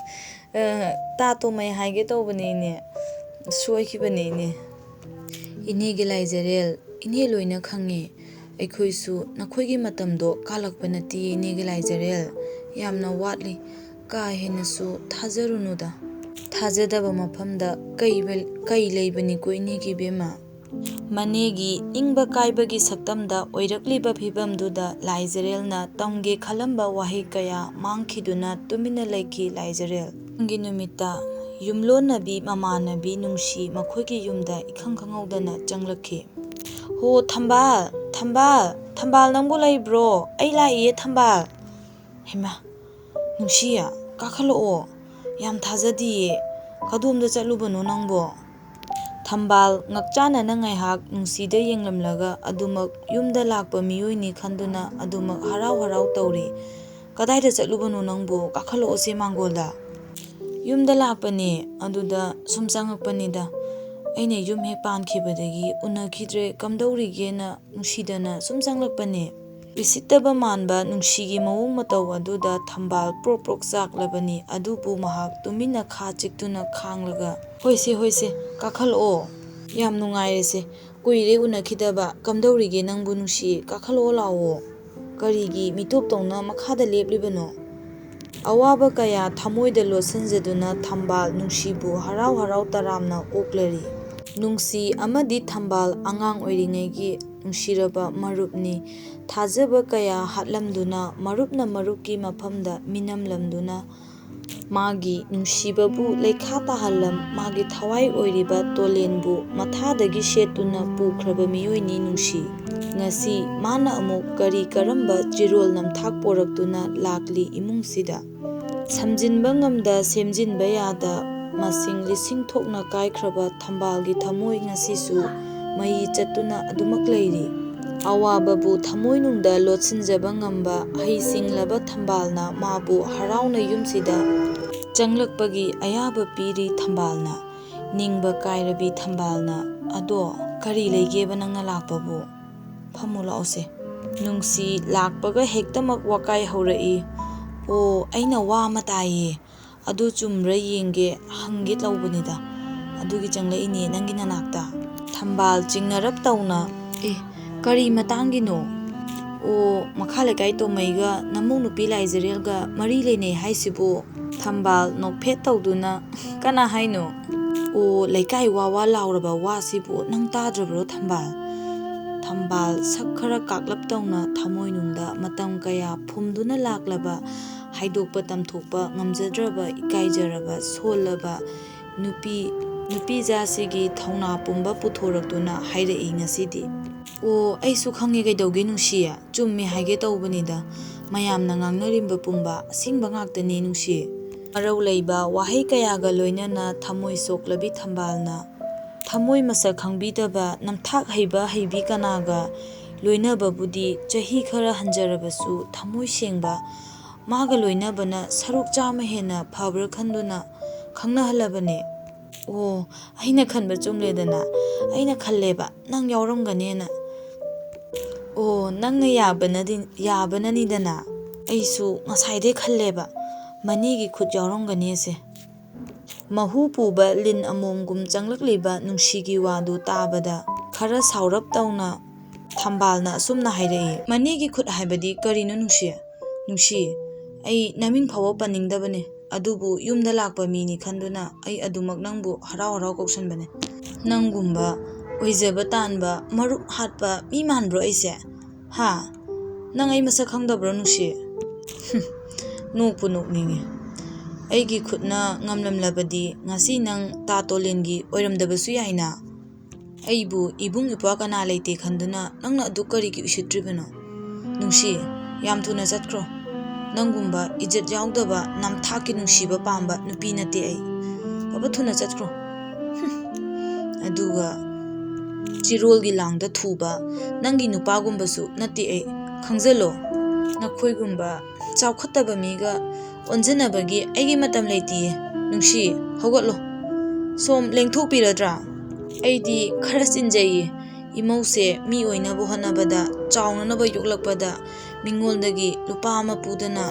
ꯇꯣꯝꯃꯩ ꯍꯥꯏꯒꯦ ꯇꯧꯕꯅꯦ ꯏꯅꯦ ꯁꯣꯏꯈꯤꯕꯅꯦ ꯏꯅꯦ ꯏꯅꯦꯒꯤ ꯂꯥꯏꯖꯔꯦꯜ ꯏꯅꯦ ꯂꯣꯏꯅ ꯈꯪꯉꯦ ꯑꯩꯈꯣꯏꯁꯨ ꯅꯈꯣꯏꯒꯤ ꯃꯇꯝꯗꯣ ꯀꯥꯜꯂꯛꯄ ꯅꯠꯇꯦ ꯏꯅꯦꯒꯤ ꯂꯥꯏꯖꯔꯦꯜ ꯌꯥꯝꯅ ꯋꯥꯠꯂꯤ ꯀꯥ ꯍꯦꯟꯅꯁꯨ ꯊꯥꯖꯔꯨꯅꯨꯗ ꯊꯥꯖꯗꯕ ꯃꯐꯝꯗ ꯀꯩ ꯂꯩꯕꯅꯤꯀꯣ ꯏꯅꯦꯒꯤ ꯏꯕꯦꯝꯃ ꯃꯅꯦꯒꯤ ꯅꯤꯡꯕ ꯀꯥꯏꯕꯒꯤ ꯁꯛꯇꯝꯗ ꯑꯣꯏꯔꯛꯂꯤꯕ ꯐꯤꯕꯝꯗꯨꯗ ꯂꯥꯏꯖꯔꯦꯜꯅ ꯇꯝꯒꯦ ꯈꯜꯂꯝꯕ ꯋꯥꯍꯩ ꯀꯌꯥ ꯃꯥꯡꯈꯤꯗꯨꯅ ꯇꯨꯃꯤꯟꯅ ꯂꯩꯈꯤ ꯂꯥꯏꯖꯔꯦꯜ ꯒꯤ ꯅꯨꯃꯤꯠꯇ ꯌꯨꯝꯂꯣꯟꯅꯕꯤ ꯃꯃꯥꯟꯅꯕꯤ ꯅꯨꯡꯁꯤ ꯃꯈꯣꯏꯒꯤ ꯌꯨꯝꯗ ꯏꯈꯪ ꯈꯪꯍꯧꯗꯅ ꯆꯪꯂꯛꯈꯤ ꯍꯣ ꯊꯝꯕꯥꯜ ꯅꯪꯕꯨ ꯂꯩꯕ꯭ꯔꯣ ꯑꯩ ꯂꯥꯛꯏꯌꯦ ꯊꯝꯕꯥꯜ ꯍꯩꯃꯥ ꯅꯨꯡꯁꯤ ꯀꯥꯈꯠꯂꯛꯑꯣ ꯌꯥꯝ ꯊꯥꯖꯗꯤꯌꯦ ꯀꯗꯣꯝꯗ ꯆꯠꯂꯨꯕꯅꯣ ꯅꯪꯕꯣ ꯊꯝꯕꯥꯜ ꯉꯛꯆꯥꯟꯅꯅ ꯉꯥꯏꯍꯥꯛ ꯅꯨꯡꯁꯤꯗ ꯌꯦꯡꯂꯝꯂꯒ ꯑꯗꯨꯃꯛ ꯌꯨꯝꯗ ꯂꯥꯛꯄ ꯃꯤꯑꯣꯏꯅꯤ ꯈꯟꯗꯨꯅ ꯑꯗꯨꯃꯛ ꯍꯔꯥꯎ ꯇꯧꯔꯤ ꯀꯗꯥꯏꯗ ꯆꯠꯂꯨꯕꯅꯣ ꯅꯪꯕꯨ ꯀꯥꯈꯠꯂꯛꯑꯣꯁꯦ ꯃꯥꯡꯒꯣꯜꯗ ꯌꯨꯝꯗ ꯂꯥꯛꯄꯅꯦ ꯑꯗꯨꯗ ꯁꯨꯝ ꯆꯪꯉꯛꯄꯅꯤꯗ ꯑꯩꯅ ꯌꯨꯝ ꯍꯦꯛ ꯄꯥꯟꯈꯤꯕꯗꯒꯤ ꯎꯅꯈꯤꯗ꯭ꯔꯦ ꯀꯝꯗꯧꯔꯤꯒꯦꯅ ꯅꯨꯡꯁꯤꯗꯅ ꯁꯨꯝ ꯆꯪꯂꯛꯄꯅꯦ ꯎꯁꯤꯠꯇꯕ ꯃꯥꯟꯕ ꯅꯨꯡꯁꯤꯒꯤ ꯃꯑꯣꯡ ꯃꯇꯧ ꯑꯗꯨꯗ ꯊꯝꯕꯥꯜ ꯄ꯭ꯔꯣꯛ ꯆꯥꯛꯂꯕꯅꯤ ꯑꯗꯨꯕꯨ ꯃꯍꯥꯛ ꯇꯨꯃꯤꯟꯅ ꯈꯥ ꯆꯤꯛꯇꯨꯅ ꯈꯥꯡꯂꯒ ꯍꯣꯏꯁꯦ ꯀꯥꯈꯠꯂꯛꯑꯣ ꯌꯥꯝ ꯅꯨꯡꯉꯥꯏꯔꯦꯁꯦ ꯀꯨꯏꯔꯦ ꯎꯅꯈꯤꯗꯕ ꯀꯝꯗꯧꯔꯤꯒꯦ ꯅꯪꯕꯨ ꯅꯨꯡꯁꯤ ꯀꯥꯈꯠꯂꯛꯑꯣ ꯂꯥꯛꯑꯣ ꯀꯔꯤꯒꯤ ꯃꯤꯇꯣꯞꯇꯧꯅ ꯃꯈꯥꯗ ꯂꯦꯞꯂꯤꯕꯅꯣ ꯑꯋꯥꯕ ꯀꯌꯥ ꯊꯃꯣꯏꯗ ꯂꯣꯠꯁꯤꯟꯖꯗꯨꯅ ꯊꯝꯕꯥꯜ ꯅꯨꯡꯁꯤꯕꯨ ꯍꯔꯥꯎ ꯇꯔꯥꯝꯅ ꯑꯣꯛꯂꯔꯤ ꯅꯨꯡꯁꯤ ꯑꯃꯗꯤ ꯊꯝꯕꯥꯜ ꯑꯉꯥꯡ ꯑꯣꯏꯔꯤꯉꯩꯒꯤ ꯅꯨꯡꯁꯤꯔꯕ ꯃꯔꯨꯞꯅꯤ ꯊꯥꯖꯕ ꯀꯌꯥ ꯍꯥꯠꯂꯝꯗꯨꯅ ꯃꯔꯨꯞꯅ ꯃꯔꯨꯞꯀꯤ ꯃꯐꯝꯗ ꯃꯤꯅꯝꯂꯝꯗꯨꯅ ꯃꯥꯒꯤ ꯅꯨꯡꯁꯤꯕꯕꯨ ꯂꯩꯈꯥ ꯇꯥꯍꯜꯂꯝ ꯃꯥꯒꯤ ꯊꯋꯥꯏ ꯑꯣꯏꯔꯤꯕ ꯇꯣꯂꯦꯟꯕꯨ ꯃꯊꯥꯗꯒꯤ ꯁꯦꯠꯇꯨꯅ ꯄꯨꯈ꯭ꯔꯕ ꯃꯤꯑꯣꯏꯅꯤ ꯅꯨꯡꯁꯤ Ngasi mana amuk kari karamba chirol namthak poraktuna lakli imungsida. Samjinba ngamda semjinba yada masing lising thokna kaikhraba thambalgi thamoi ngasisu mai chatuna adumak leiri. Awababu thamoi nungda lotsinjaba ngamba heisinglaba thambalna mabu harauna yumsida changlakpagi ayaba piri thambalna ningba kairabi thambalna ado kari leigeba nangna lakpabu phamula ose nungsi lakpaga hektamak wakai haurai o aina wa mataye adu chumra yenge hange tawbanida adugi changlaini nangi nanakta thambal chingnarap tawna kari matangino o makhale kai to maiga namung nupi laizerelga mari lene haisibu thambal nokphet tawduna kana haino o laikai wawa lauraba wasibu nang tadrabro thambal sakhara kaklap tawna thamoi nungda matam kaya phumduna laklaba haidokpa tamthokpa ngamjadraba ikaijaraba solaba nupi jasigi thawna pumba puthoraktuna hairai ngasidi o aisu khange gaidauge nungsiya chummi haige tawbanida mayamna ngangnarimba pumba singba ngaktani nungsi arau leiba wahai kayaga loinana thamoi soklabi thambalna thamoi masa khangbidaba namthak heiba heibi kanaga loinaba budi chahi khara hanjarabasu thamoi sengba maga loinabana saruk chama hena phabra khanduna khangna halabane o aina khanba chumledana aina khalleba nang yauramganena o nangna yabananidana aisu ngasaide khalleba manigi khut yauramgani se mahu puba lin amomgum changlakliba nungsigi wadu tabada khara saurap tawna thambalna sumna hairai manigi khut haibadi karino nungsi ai naming phawa paningdabane adubu yumda lakpa mini khanduna ai adumak nangbu harau koksanbane nanggumba oijaba tanba marup hatpa mi manbro aise ha nang ai masa khangdabro nungsi nokpu nokningi aigi khutna ngamlamlabadi ngasi nang tatolengi oiramdabasu yaina aibu ibung ipa kana leite khanduna nangna adu karigi usitribano nungsi yam thuna chatkro nanggumba ijat yaudaba namthaki nungsiba pamba nupi nate ai baba thuna chatkro aduga chirolgi langda thuba nangi nupagumbasu nate ai khangjalo nakhoigumba chawkhataba miga onjanabagi aigi matam leiti nungsi hogotlo som lengthokpiradra aidi khara chinjai imause mi oinabo hanabada chawnanaba yoklakpada mingondagi lupa ama pudana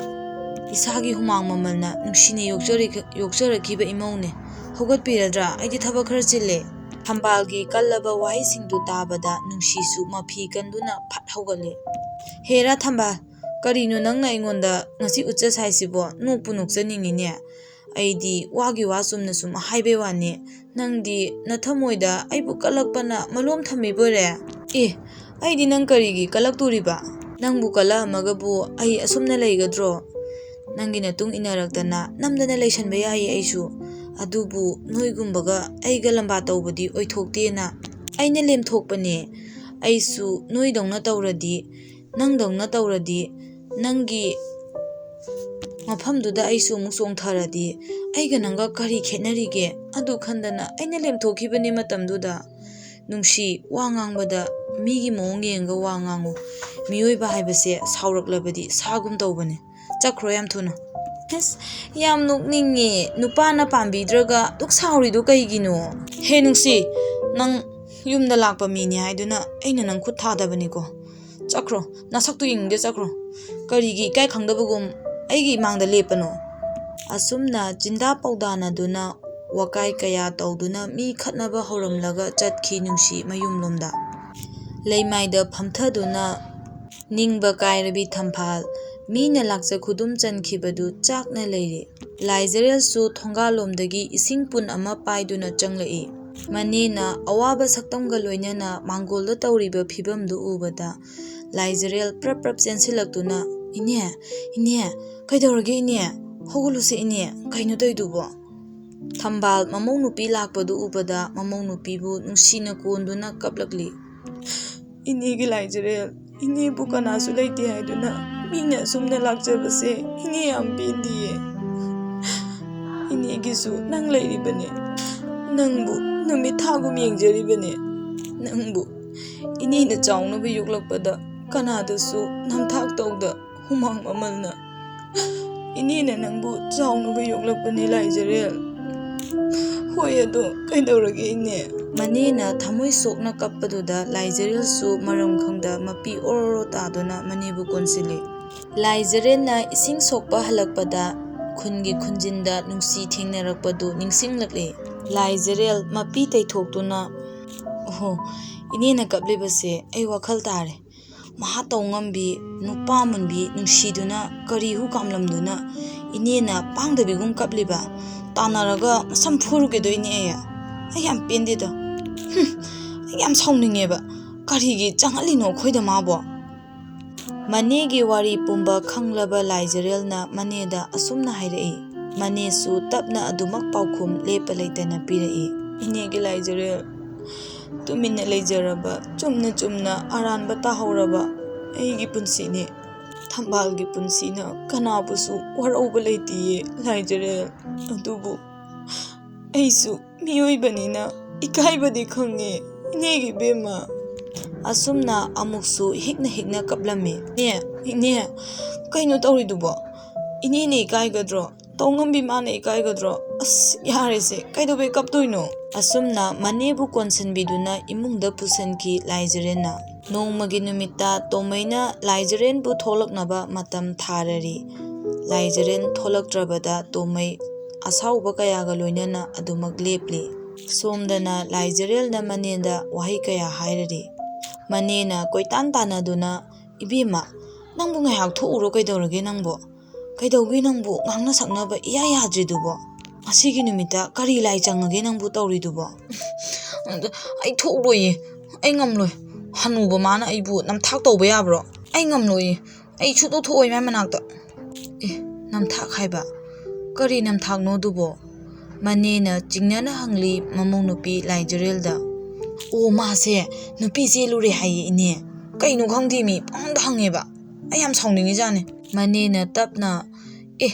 isagi humang mamalna nungsine yokjarakiba imaune hogotpiradra aidi thaba khara chille thambalgi kallaba wahai singdu tabada nungsisu mafi kanduna phat hogale hera thambal karino nangna ingonda ngasi ucha saisibo nokpu nokjaningine aidi wagi wasumna sum haibe wani nangdi nathamoida aibu kalakpana malom thamibore aidi nang karigi kalaktoriba nangbu kala amagabu ai asumna leigadro nangi natung inaraktana namdana leisanba yai aisu adubu noigumbaga aiga lamba tawbadi oithokteena aina lemthokpane aisu noidongna tawradi nangdongna tawradi nangi mafamduda aisu amuk chongtharadi aiga nanga kari khetnarige adu khandana aina lemthokibani matamduda nungsi wa ngangbada migi mong yenga wa ngangu miyoiba haibase sauraklabadi sagum tawbane chakro yam thuna yam nokningi nupana pambidraga duk saurido kaigino he nungsi nang yumda lakpa mini haiduna aina nang khut thadabaniko chakro nasaktu yingde chakro karigi kai khangdabagum aigi mangda lepano asumna jinda pawdana duna wakai kaya tawduna mi khatnaba horamlaga chatkhi nungsi mayumlomda leimaida phamthaduna ningba kairabi thamphal mina lakcha khudum chankhibadu chakna leire laizerel su thongalomdagi ising pun ama paiduna changlai manena awaba saktamga loinana mangolda tawriba phibamdu ubada laizerel prap chensilaktuna ine kaidorge ine hoguluse ine kaino toidubo thambal mamong nupi lakpadu ubada mamong nupibu nungsina konduna kaplakli Ineꯒꯤ ꯂꯥꯏꯖꯔꯦꯜ, ineꯕꯨ ꯀꯅꯥꯁꯨ ꯂꯩꯇꯦ ꯍꯥꯏꯗꯨꯅ ꯃꯤꯅ ꯑꯁꯨꯝꯅ ꯂꯥꯛꯆꯕꯁꯦ ꯏꯅꯦ ꯌꯥꯝ ꯄꯦꯟꯗꯤꯌꯦ. 이네기수 낭 레이리버네. 낭부 놈이 타고 맹저리버네. 낭부 이네는 짜오너부 욕락보다 가나드수 남탁도우다 후망 마mal나. 이네는 낭부 짜오너부 욕락보네 라이저렐. 호에도 ꯀꯩꯗꯧꯔꯒꯦ ꯏꯅꯦ. ꯃꯅꯦꯅ ꯊꯃꯣꯏ ꯁꯣꯛꯅ ꯀꯞꯄꯗꯨꯗ ꯂꯥꯏꯖꯔꯦꯜꯁꯨ ꯃꯔꯝ ꯈꯪꯗ ꯃꯄꯤ ꯑꯣꯔꯣꯔꯣ ꯇꯥꯗꯨꯅ ꯃꯅꯦꯕꯨ ꯀꯣꯟꯁꯤꯜꯂꯤ. ꯂꯥꯏꯖꯔꯦꯜꯅ ꯏꯁꯤꯡ ꯁꯣꯛꯄ ꯍꯜꯂꯛꯄꯗ ꯈꯨꯟꯒꯤ ꯈꯨꯟꯖꯤꯟꯗ ꯅꯨꯡꯁꯤ ꯊꯦꯡꯅꯔꯛꯄꯗꯨ ꯅꯤꯡꯁꯤꯡꯂꯛꯂꯤ. ꯂꯥꯏꯖꯔꯦꯜ ꯃꯄꯤ ꯇꯩꯊꯣꯛꯇꯨꯅ ꯑꯣꯍꯣ ꯏꯅꯦꯅ ꯀꯞꯂꯤꯕꯁꯦ ꯑꯩ ꯋꯥꯈꯜ ꯇꯥꯔꯦ. ꯃꯍꯥ ꯇꯧꯉꯝꯕꯤ ꯅꯨꯄꯥ ꯃꯨꯟꯕꯤ ꯅꯨꯡꯁꯤꯗꯨꯅ ꯀꯔꯤꯍꯨ ꯀꯥꯝꯂꯝꯗꯨꯅ ꯏꯅꯦꯅ ꯄꯥꯡꯗꯕꯤꯒꯨꯝ ꯀꯞꯂꯤꯕ. ꯇꯥꯟꯅꯔꯒ ꯃꯁꯝ ꯐꯨꯔꯨꯒꯦꯗꯣꯏꯅꯦ ꯑꯩ ꯌꯥꯝ ꯄꯦꯟꯗꯦꯗ. ꯑꯩ ꯌꯥꯝ ꯁꯥꯎꯅꯤꯡꯉꯦꯕ. ꯀꯔꯤꯒꯤ ꯆꯪꯍꯜꯂꯤꯅꯣ ꯑꯩꯈꯣꯏꯗ ꯃꯥꯕꯣ. ꯃꯅꯦꯒꯤ ꯋꯥꯔꯤ ꯄꯨꯝꯕ ꯈꯪꯂꯕ ꯂꯥꯏꯖꯔꯦꯜꯅ ꯃꯅꯦꯗ ꯑꯁꯨꯝꯅ ꯍꯥꯏꯔꯛꯏ. ꯃꯅꯦꯁꯨ ꯇꯞꯅ ꯑꯗꯨꯃꯛ ꯄꯥꯎꯈꯨꯝ ꯂꯦꯞꯄ ꯂꯩꯇꯅ ꯄꯤꯔꯛꯏ. 이네ꯒꯤ ꯂꯥꯏꯖꯔꯦꯜ, ꯇꯨꯃꯤꯟꯅ ꯂꯩꯖꯔꯕ ꯆꯨꯝꯅ ꯆꯨꯝꯅ ꯑꯔꯥꯟꯕ ꯇꯥꯍꯧꯔꯕ ꯑꯩꯒꯤ ꯄꯨꯟꯁꯤꯅꯤ. ꯊꯝꯕꯥꯜꯒꯤ ꯄꯨꯟꯁꯤꯅ ꯀꯅꯥꯕꯨꯁꯨ ꯋꯥꯔꯧꯕ ꯂꯩꯇꯤꯌꯦ ꯂꯥꯏꯖꯔꯦꯜ. ꯑꯗꯨꯕꯨ ꯑꯩꯁꯨ ꯃꯤꯑꯣꯏꯕꯅꯤꯅ ꯏꯀꯥꯏꯕꯗꯤ ꯈꯪꯉꯦ 이네ꯒꯤ ꯕꯦꯝꯃ. ꯑꯁꯨꯝꯅ ꯑꯃꯨꯛꯁꯨ ꯍꯤꯛꯅ ꯍꯤꯛꯅ ꯀꯞꯂꯝꯃꯤ. ꯏꯅꯦ ꯀꯩꯅꯣ ꯇꯧꯔꯤꯗꯨꯕꯣ. 이네ꯅ ꯏꯀꯥꯏꯒꯗ꯭ꯔꯣ? ꯇꯧꯉꯝꯕꯤ ꯃꯥꯅ ꯏꯀꯥꯏꯒꯗ꯭ꯔꯣ? ꯑꯁ ꯌꯥꯔꯦꯁꯦ ꯀꯩꯗꯧꯕꯩ ꯀꯞꯇꯣꯏꯅꯣ? ꯑꯁꯨꯝꯅ ꯃꯅꯦꯕꯨ ꯀꯣꯟꯁꯤꯟꯕꯤꯗꯨꯅ ꯏꯃꯨꯡꯗ ꯄꯨꯁꯤꯟꯈꯤ ꯂꯥꯏꯖꯔꯦꯜꯅ. ꯅꯣꯡꯃꯒꯤ ꯅꯨꯃꯤꯠꯇ ꯇꯣꯃꯩꯅ ꯂꯥꯏꯖꯔꯦꯜꯕꯨ ꯊꯣꯛꯂꯛꯅꯕ ꯃꯇꯝ ꯊꯥꯔꯔꯤ. ꯂꯥꯏꯖꯔꯦꯜ ꯊꯣꯛꯂꯛꯇ꯭ꯔꯕꯗ ꯇꯣꯃꯩ ꯑꯁꯥꯎꯕ ꯀꯌꯥꯒ ꯂꯣꯏꯅꯅ ꯑꯗꯨꯃꯛ ꯂꯦꯞꯂꯤ. ꯁꯣꯝꯗꯅ ꯂꯥꯏꯖꯔꯦꯜꯅ ꯃꯅꯦꯗ ꯋꯥꯍꯩ ꯀꯌꯥ ꯍꯥꯏꯔꯔꯤ. ꯃꯅꯦꯅ ꯀꯣꯏꯇꯥꯟ ꯇꯥꯟꯅꯗꯨꯅ ꯏꯕꯦꯝꯃ ꯅꯪꯕꯨ ꯉꯥꯏꯍꯥꯛ ꯊꯣꯛꯎꯔꯣ. ꯀꯩꯗꯧꯔꯒꯦ ꯅꯪꯕꯨ? ꯀꯩꯗꯧꯒꯦ ꯅꯪꯕꯨ ꯉꯥꯡꯅ ꯁꯛꯅꯕ ꯏꯌꯥ ꯌꯥꯗ꯭ꯔꯤꯗꯨꯕꯣ? ꯉꯁꯤꯒꯤ ꯅꯨꯃꯤꯠꯇ ꯀꯔꯤ ꯂꯥꯏ ꯆꯪꯉꯒꯦ ꯅꯪꯕꯨ ꯇꯧꯔꯤꯗꯨꯕꯣ? ꯑꯩ ꯊꯣꯛꯎꯔꯣꯏꯌꯦ. ꯑꯩ ꯉꯝꯂꯣꯏ. ꯍꯅꯨꯕ ꯃꯥꯅ ꯑꯩꯕꯨ ꯅꯝꯊꯥꯛ ꯇꯧꯕ ꯌꯥꯕ꯭ꯔꯣ? ꯑꯩ ꯉꯝꯂꯣꯏꯌꯦ. ꯑꯩ ꯁꯨꯛꯊꯣꯛ ꯊꯣꯛꯑꯣꯏ ꯃꯥꯏ ꯃꯅꯥꯛꯇ. ꯅꯝꯊꯥꯛ ꯍꯥꯏꯕ? ꯀꯔꯤ ꯅꯝꯊꯥꯛꯅꯣ ꯑꯗꯨꯕꯣ? ꯃꯅꯦꯅ ꯆꯤꯡꯅꯅ ꯍꯪꯂꯤ ꯃꯃꯧ ꯅꯨꯄꯤ ꯂꯥꯏꯖꯔꯦꯜꯗ. ꯑꯣ ꯃꯥꯁꯦ ꯅꯨꯄꯤ ꯆꯦꯜꯂꯨꯔꯦ ꯍꯥꯏꯌꯦ ꯏꯅꯦ. ꯀꯩꯅꯣ ꯈꯪꯗꯦ ꯃꯤ ꯄꯪꯍꯪꯗ ꯍꯪꯉꯦꯕ. ꯑꯩ ꯌꯥꯝ ꯁꯥꯎꯅꯤꯡꯉꯤꯖꯥꯠꯅꯤ. ꯃꯅꯦꯅ ꯇꯞꯅ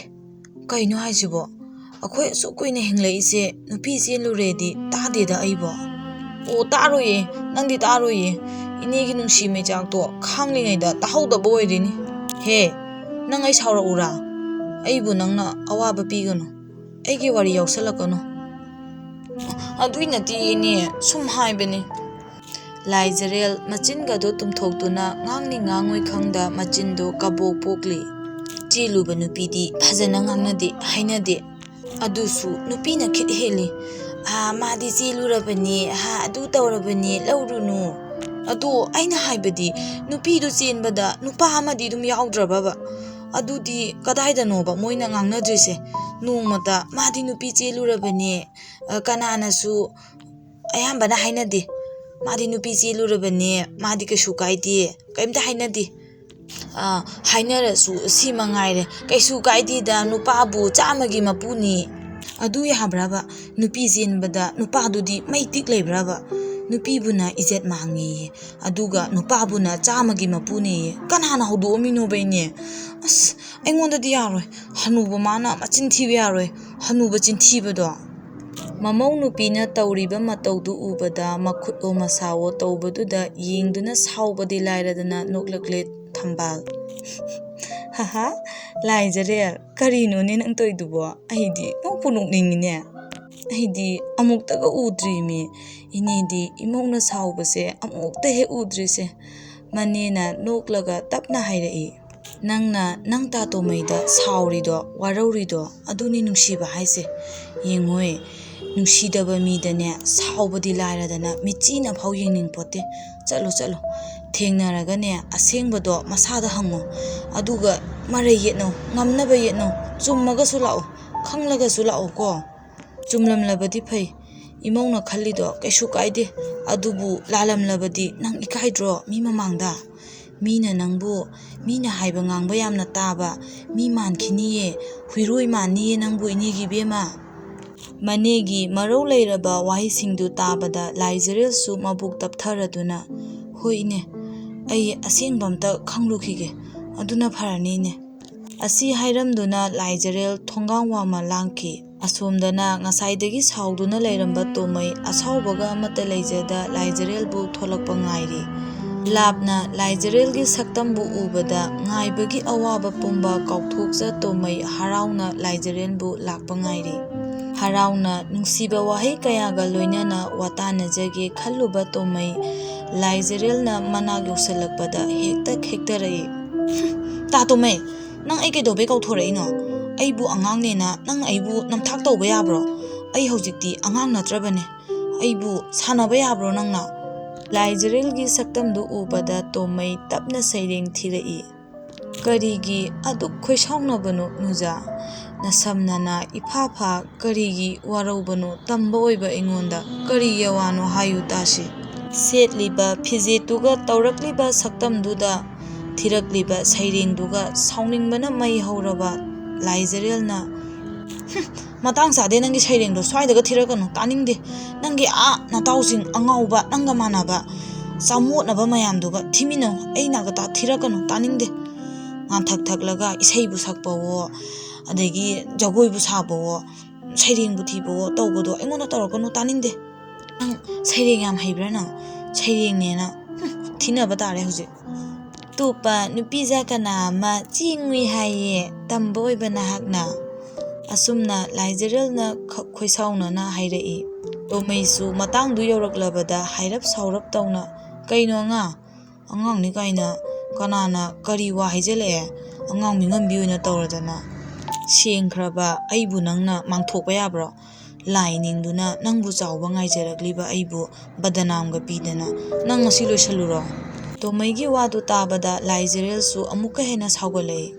ꯀꯩꯅꯣ ꯍꯥꯏꯁꯤꯕꯣ? ꯑꯩꯈꯣꯏ ꯑꯁꯨꯛ ꯀꯨꯏꯅ ꯍꯤꯡꯂꯛꯏꯁꯦ ꯅꯨꯄꯤ ꯆꯦꯜꯂꯨꯔꯦꯗꯤ ꯇꯥꯗꯦꯗ ꯑꯩꯕꯣ. ꯑꯣ ꯇꯥꯔꯣꯏꯌꯦ. ꯅꯪꯗꯤ ꯇꯥꯔꯣꯏꯌꯦ. ꯏꯅꯦꯒꯤ ꯅꯨꯡꯁꯤ ꯃꯩꯆꯥꯛꯇꯣ ꯈꯥꯡꯂꯤꯉꯩꯗ ꯇꯥꯍꯧꯗꯕ ꯑꯣꯏꯔꯤꯅꯤ. ꯍꯦ ꯅꯪ ꯑꯩ ꯁꯥꯎꯔꯛꯎꯔꯥ? ꯑꯩꯕꯨ ꯅꯪꯅ ꯑꯋꯥꯕ ꯄꯤꯒꯅꯨ. ꯑꯩꯒꯤ ꯋꯥꯔꯤ ꯌꯥꯎꯁꯜꯂꯛꯀꯅꯨ. ꯑꯗꯨꯏ ꯅꯠꯇꯦ ꯏꯅꯦ ꯁꯨꯝ ꯍꯥꯏꯕꯅꯤ. ꯂꯥꯏꯖꯔꯦꯜ ꯃꯆꯤꯟꯒꯗꯣ ꯇꯨꯝꯊꯣꯛꯇꯨꯅ ꯉꯥꯡꯅꯤ ꯉꯥꯡꯉꯣꯏ ꯈꯪꯗ ꯃꯆꯤꯟꯗꯣ ꯀꯕꯣꯛ ꯄꯣꯛꯂꯤ. ꯆꯦꯜꯂꯨꯕ ꯅꯨꯄꯤꯗꯤ ꯐꯖꯅ ꯉꯥꯡꯅꯗꯦ ꯍꯥꯏꯅꯗꯦ. ꯑꯗꯨꯁꯨ ꯅꯨꯄꯤꯅ ꯈꯤꯠ ꯍꯦꯜꯂꯤ. ꯃꯥꯗꯤ ꯆꯦꯜꯂꯨꯔꯕꯅꯤ ꯑꯗꯨ ꯇꯧꯔꯕꯅꯤ ꯂꯧꯔꯨꯅꯨ. ꯑꯗꯣ ꯑꯩꯅ ꯍꯥꯏꯕꯗꯤ ꯅꯨꯄꯤꯗꯨ ꯆꯦꯟꯕꯗ ꯅꯨꯄꯥ ꯑꯃꯗꯤ ꯑꯗꯨꯝ ꯌꯥꯎꯗ꯭ꯔꯕꯕ. ꯑꯗꯨꯗꯤ ꯀꯗꯥꯏꯗꯅꯣꯕ ꯃꯣꯏꯅ ꯉꯥꯡꯅꯗ꯭ꯔꯤꯁꯦ? ꯅꯣꯡꯃꯇ ꯃꯥꯗꯤ ꯅꯨꯄꯤ ꯆꯦꯜꯂꯨꯔꯕꯅꯤ ꯀꯅꯥꯅꯁꯨ ꯑꯌꯥꯝꯕꯅ ꯍꯥꯏꯅꯗꯦ. 마디 누피 찌루르ꯕꯅꯤ 마디 kaisu kaide kaimta hainadi hainarasu sima ngaire kaisu kaidida nupabu chamagi mapuni adu yabraba nupi zenbada nupadudi maitik lebraba nupibuna izet mangi aduga nupabuna chamagi mapuni kanana hodomino bene as aingondadi yaroi hanuba mana machin thibe yaroi hanuba chin thibado mamau nupina tawriba matawdu ubada makhutlo masawo tawbaduda yingduna saubadi lairadana noklakle thambal haha laijare karino ne nang toidubo aidi nokpu nokningine aidi amuktaga udrimi inedi imongna saubase amukta he udrise manena noklaga tapna hairai nangna nang ta to maida saurido waraurido aduni nungsiba haise yengoi nungsidaba midane saubadi lairadana michina phau yengning pote chalo chalo thengnaragane asengbado masada hango aduga marai yetno ngamnaba yetno chummaga su lao khanglaga su lao ko chumlamlabadi phai imongna khallido kaisu kaide adubu lalamlabadi nang ikaidro mi mamangda mina nangbu mina haiba ngangba yamna taba mi mankhiniye huiroi maniye nangbu inigi bema manegi marau leiraba wahisingdu tabada laijarel su mabuk taptharaduna hoine ꯑꯩ ꯑꯁꯦꯡꯕ ꯑꯝꯇ ꯈꯪꯂꯨꯈꯤꯒꯦ, ꯑꯗꯨꯅ ꯐꯔꯅꯤꯅꯦ꯫ ꯑꯁꯤ ꯍꯥꯏꯔꯝꯗꯨꯅ ꯂꯥꯏꯖꯔꯦꯜ ꯊꯣꯡꯒꯥꯡ ꯋꯥꯡꯃ ꯂꯥꯡꯈꯤ꯫ ꯑꯁꯣꯝꯗꯅ ꯉꯁꯥꯏꯗꯒꯤ ꯁꯥꯎꯗꯨꯅ ꯂꯩꯔꯝꯕ ꯇꯣꯃꯩ ꯑꯁꯥꯎꯕꯒ ꯑꯃꯠꯇ ꯂꯩꯖꯗ ꯂꯥꯏꯖꯔꯦꯜꯕꯨ ꯊꯣꯛꯂꯛꯄ ꯉꯥꯏꯔꯤ꯫ ꯂꯥꯞꯅ ꯂꯥꯏꯖꯔꯦꯜꯒꯤ ꯁꯛꯇꯝꯕꯨ ꯎꯕꯗ ꯉꯥꯏꯕꯒꯤ ꯑꯋꯥꯕ ꯄꯨꯝꯕ ꯀꯥꯎꯊꯣꯛꯆ ꯇꯣꯃꯩ ꯍꯔꯥꯎꯅ ꯂꯥꯏꯖꯔꯦꯜꯕꯨ ꯂꯥꯛꯄ ꯉꯥꯏꯔꯤ꯫ ꯍꯔꯥꯎꯅ ꯅꯨꯡꯁꯤꯕ ꯋꯥꯍꯩ ꯀꯌꯥꯒ ꯂꯣꯏꯅꯅ ꯋꯥꯇꯥꯅꯖꯒꯦ ꯈꯜꯂꯨꯕ ꯇꯣꯃꯩ ꯂꯥꯏꯖꯔꯦꯜꯅ ꯃꯅꯥꯛ ꯌꯧꯁꯜꯂꯛꯄꯗ ꯍꯦꯛꯇ ꯈꯦꯛꯇꯔꯛꯏ꯫ ꯇꯥ ꯇꯣꯃꯩ, ꯅꯪ ꯑꯩ ꯀꯩꯗꯧꯕꯩ ꯀꯧꯊꯣꯔꯛꯏꯅꯣ? ꯑꯩꯕꯨ ꯑꯉꯥꯡꯅꯦꯅ ꯅꯪ ꯑꯩꯕꯨ ꯅꯝꯊꯥꯛ ꯇꯧꯕ ꯌꯥꯕ꯭ꯔꯣ? ꯑꯩ ꯍꯧꯖꯤꯛꯇꯤ ꯑꯉꯥꯡ ꯅꯠꯇ꯭ꯔꯕꯅꯦ꯫ ꯑꯩꯕꯨ ꯁꯥꯟꯅꯕ ꯌꯥꯕ꯭ꯔꯣ ꯅꯪꯅ? ꯂꯥꯏꯖꯔꯦꯜꯒꯤ ꯁꯛꯇꯝꯗꯨ ꯎꯕꯗ ꯇꯣꯃꯩ ꯇꯞꯅ ꯁꯩꯔꯦꯡ ꯊꯤꯔꯛꯏ꯫ ꯀꯔꯤꯒꯤ ꯑꯗꯨꯛ ꯈꯣꯏꯁꯥꯎꯅꯕꯅꯣ ꯅꯨꯖꯥ? ꯅꯁꯝꯅꯅ ꯏꯐꯥ ꯐꯥ ꯀꯔꯤꯒꯤ ꯋꯥꯔꯧꯕꯅꯣ ꯇꯝꯕ ꯑꯣꯏꯕ ꯑꯩꯉꯣꯟꯗ? ꯀꯔꯤ ꯌꯥꯋꯥꯅꯣ ꯍꯥꯏꯌꯨ ꯇꯥꯁꯤ꯫ ꯁꯦꯠꯂꯤꯕ ꯐꯤꯖꯦꯠꯇꯨꯒ ꯇꯧꯔꯛꯂꯤꯕ ꯁꯛꯇꯝꯗꯨꯗ ꯊꯤꯔꯛꯂꯤꯕ ꯁꯩꯔꯦꯡꯗꯨꯒ ꯁꯥꯎꯅꯤꯡꯕꯅ ꯃꯩ ꯍꯧꯔꯕ ꯂꯥꯏꯖꯔꯦꯜꯅ ꯃꯇꯥꯡ ꯆꯥꯗꯦ ꯅꯪꯒꯤ ꯁꯩꯔꯦꯡꯗꯣ ꯁ꯭ꯋꯥꯏꯗꯒ ꯊꯤꯔꯛꯀꯅꯨ, ꯇꯥꯅꯤꯡꯗꯦ꯫ ꯅꯪꯒꯤ ꯅꯇꯥꯎꯁꯤꯡ ꯑꯉꯥꯎꯕ ꯅꯪꯒ ꯃꯥꯟꯅꯕ ꯆꯥꯃꯣꯠꯅꯕ ꯃꯌꯥꯝꯗꯨꯒ ꯊꯤꯃꯤꯟꯅꯧ, ꯑꯩ ꯅꯥꯛꯇ ꯊꯤꯔꯛꯀꯅꯨ, ꯇꯥꯅꯤꯡꯗꯦ꯫ ꯉꯥꯟꯊꯛ ꯊꯛꯂꯒ ꯏꯁꯩꯕꯨ ꯁꯛꯄꯋꯣ, ꯑꯗꯒꯤ ꯖꯒꯣꯏꯕꯨ ꯁꯥꯕꯋꯣ, ꯁꯩꯔꯦꯡꯕꯨ ꯊꯤꯕꯋꯣ ꯇꯧꯕꯗꯣ ꯑꯩꯉꯣꯟꯗ ꯇꯧꯔꯛꯀꯅꯨ, ꯇꯥꯅꯤꯡꯗꯦ꯫ ꯅꯪ ꯁꯩꯔꯦꯡ ꯌꯥꯝ ꯍꯩꯕ꯭ꯔꯥ ꯅꯪ? ꯁꯩꯔꯦꯡꯅꯦꯅ ꯊꯤꯅꯕ ꯇꯥꯔꯦ ꯍꯧꯖꯤꯛ꯫ ꯑꯇꯣꯞꯄ ꯅꯨꯄꯤꯖꯥ ꯀꯅꯥ ꯑꯃ ꯆꯦꯡꯉꯨꯏ ꯍꯥꯏꯌꯦ, ꯇꯝꯕ ꯑꯣꯏꯕ ꯅꯍꯥꯛꯅ? ꯑꯁꯨꯝꯅ ꯂꯥꯏꯖꯔꯦꯜꯅ ꯈꯣꯏꯁꯥꯎꯅꯅ ꯍꯥꯏꯔꯛꯏ꯫ ꯇꯣꯃꯩꯁꯨ ꯃꯇꯥꯡꯗꯨ ꯌꯧꯔꯛꯂꯕꯗ ꯍꯥꯏꯔꯞ ꯁꯥꯎꯔꯞ ꯇꯧꯅ ꯀꯩꯅꯣ ꯑꯉꯥꯡꯅꯤ ꯀꯥꯏꯅ ꯀꯅꯥꯅ ꯀꯔꯤ ꯋꯥ ꯍꯥꯏꯖꯜꯂꯛꯑꯦ? ꯑꯉꯥꯡ ꯃꯤꯉꯝꯕꯤ ꯑꯣꯏꯅ ꯇꯧꯔꯗꯅ ꯁꯦꯡꯈ꯭ꯔꯕ ꯑꯩꯕꯨ ꯅꯪꯅ ꯃꯥꯡꯊꯣꯛꯄ ꯌꯥꯕ꯭ꯔꯣ? ꯂꯥꯏ ꯅꯤꯡꯗꯨꯅ ꯅꯪꯕꯨ ꯆꯥꯎꯕ ꯉꯥꯏꯖꯔꯛꯂꯤꯕ ꯑꯩꯕꯨ ꯕꯗꯅꯥꯝꯒ ꯄꯤꯗꯅ ꯅꯪ ꯉꯁꯤ ꯂꯣꯏꯁꯜꯂꯨꯔꯣ? ꯇꯣꯃꯩꯒꯤ ꯋꯥꯗꯨ ꯇꯥꯕꯗ ꯂꯥꯏꯖꯔꯦꯜꯁꯨ ꯑꯃꯨꯛꯀ ꯍꯦꯟꯅ ꯁꯥꯎꯒꯠꯂꯛꯏ꯫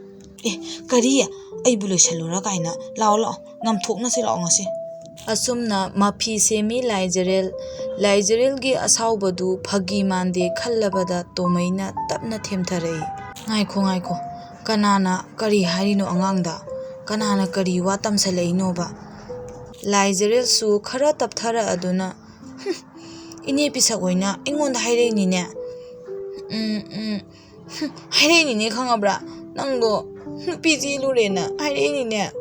ꯀꯔꯤ? ꯑꯩꯕꯨ ꯂꯣꯏꯁꯜꯂꯨꯔ ꯀꯥꯏꯅ? ꯂꯥꯛꯑꯣ ꯉꯝꯊꯣꯛꯅꯁꯤ ꯂꯥꯛꯑꯣ ꯉꯁꯤ꯫ ꯑꯁꯨꯝꯅ ꯃꯐꯤ ꯁꯦꯝꯃꯤ ꯂꯥꯏꯖꯔꯦꯜꯒꯤ ꯑꯁꯥꯎꯕꯗꯨ ꯐꯥꯒꯤ ꯃꯥꯟꯗꯦ ꯈꯜꯂꯕꯗ ꯇꯣꯃꯩꯅ ꯇꯞꯅ ꯊꯦꯝꯊꯔꯛꯏ꯫ ꯉꯥꯏꯈꯣ, ꯀꯅꯥꯅ ꯀꯔꯤ ꯍꯥꯏꯔꯤꯅꯣ ꯑꯉꯥꯡꯗ? ꯀꯅꯥꯅ ꯀꯔꯤ ꯋꯥ ꯇꯝꯁꯜꯂꯛꯏꯅꯣꯕ? ꯂꯥꯏꯖꯔꯦꯜꯁꯨ ꯈꯔ ꯇꯞꯊꯔꯛꯑꯗꯨꯅ ꯏꯅꯦ ꯄꯤꯁꯛ ꯍꯣꯏꯅ ꯑꯩꯉꯣꯟꯗ ꯍꯥꯏꯔꯛꯏꯅꯤꯅꯦ꯫ ꯍꯥꯏꯔꯛꯏꯅꯤꯅꯦ ꯈꯪꯉꯕ꯭ꯔꯥ? ꯅꯪꯗꯣ ꯅꯨꯄꯤ ꯆꯦꯜꯂꯨꯔꯦꯅ ꯍꯥꯏꯔꯛꯏꯅꯤꯅꯦ꯫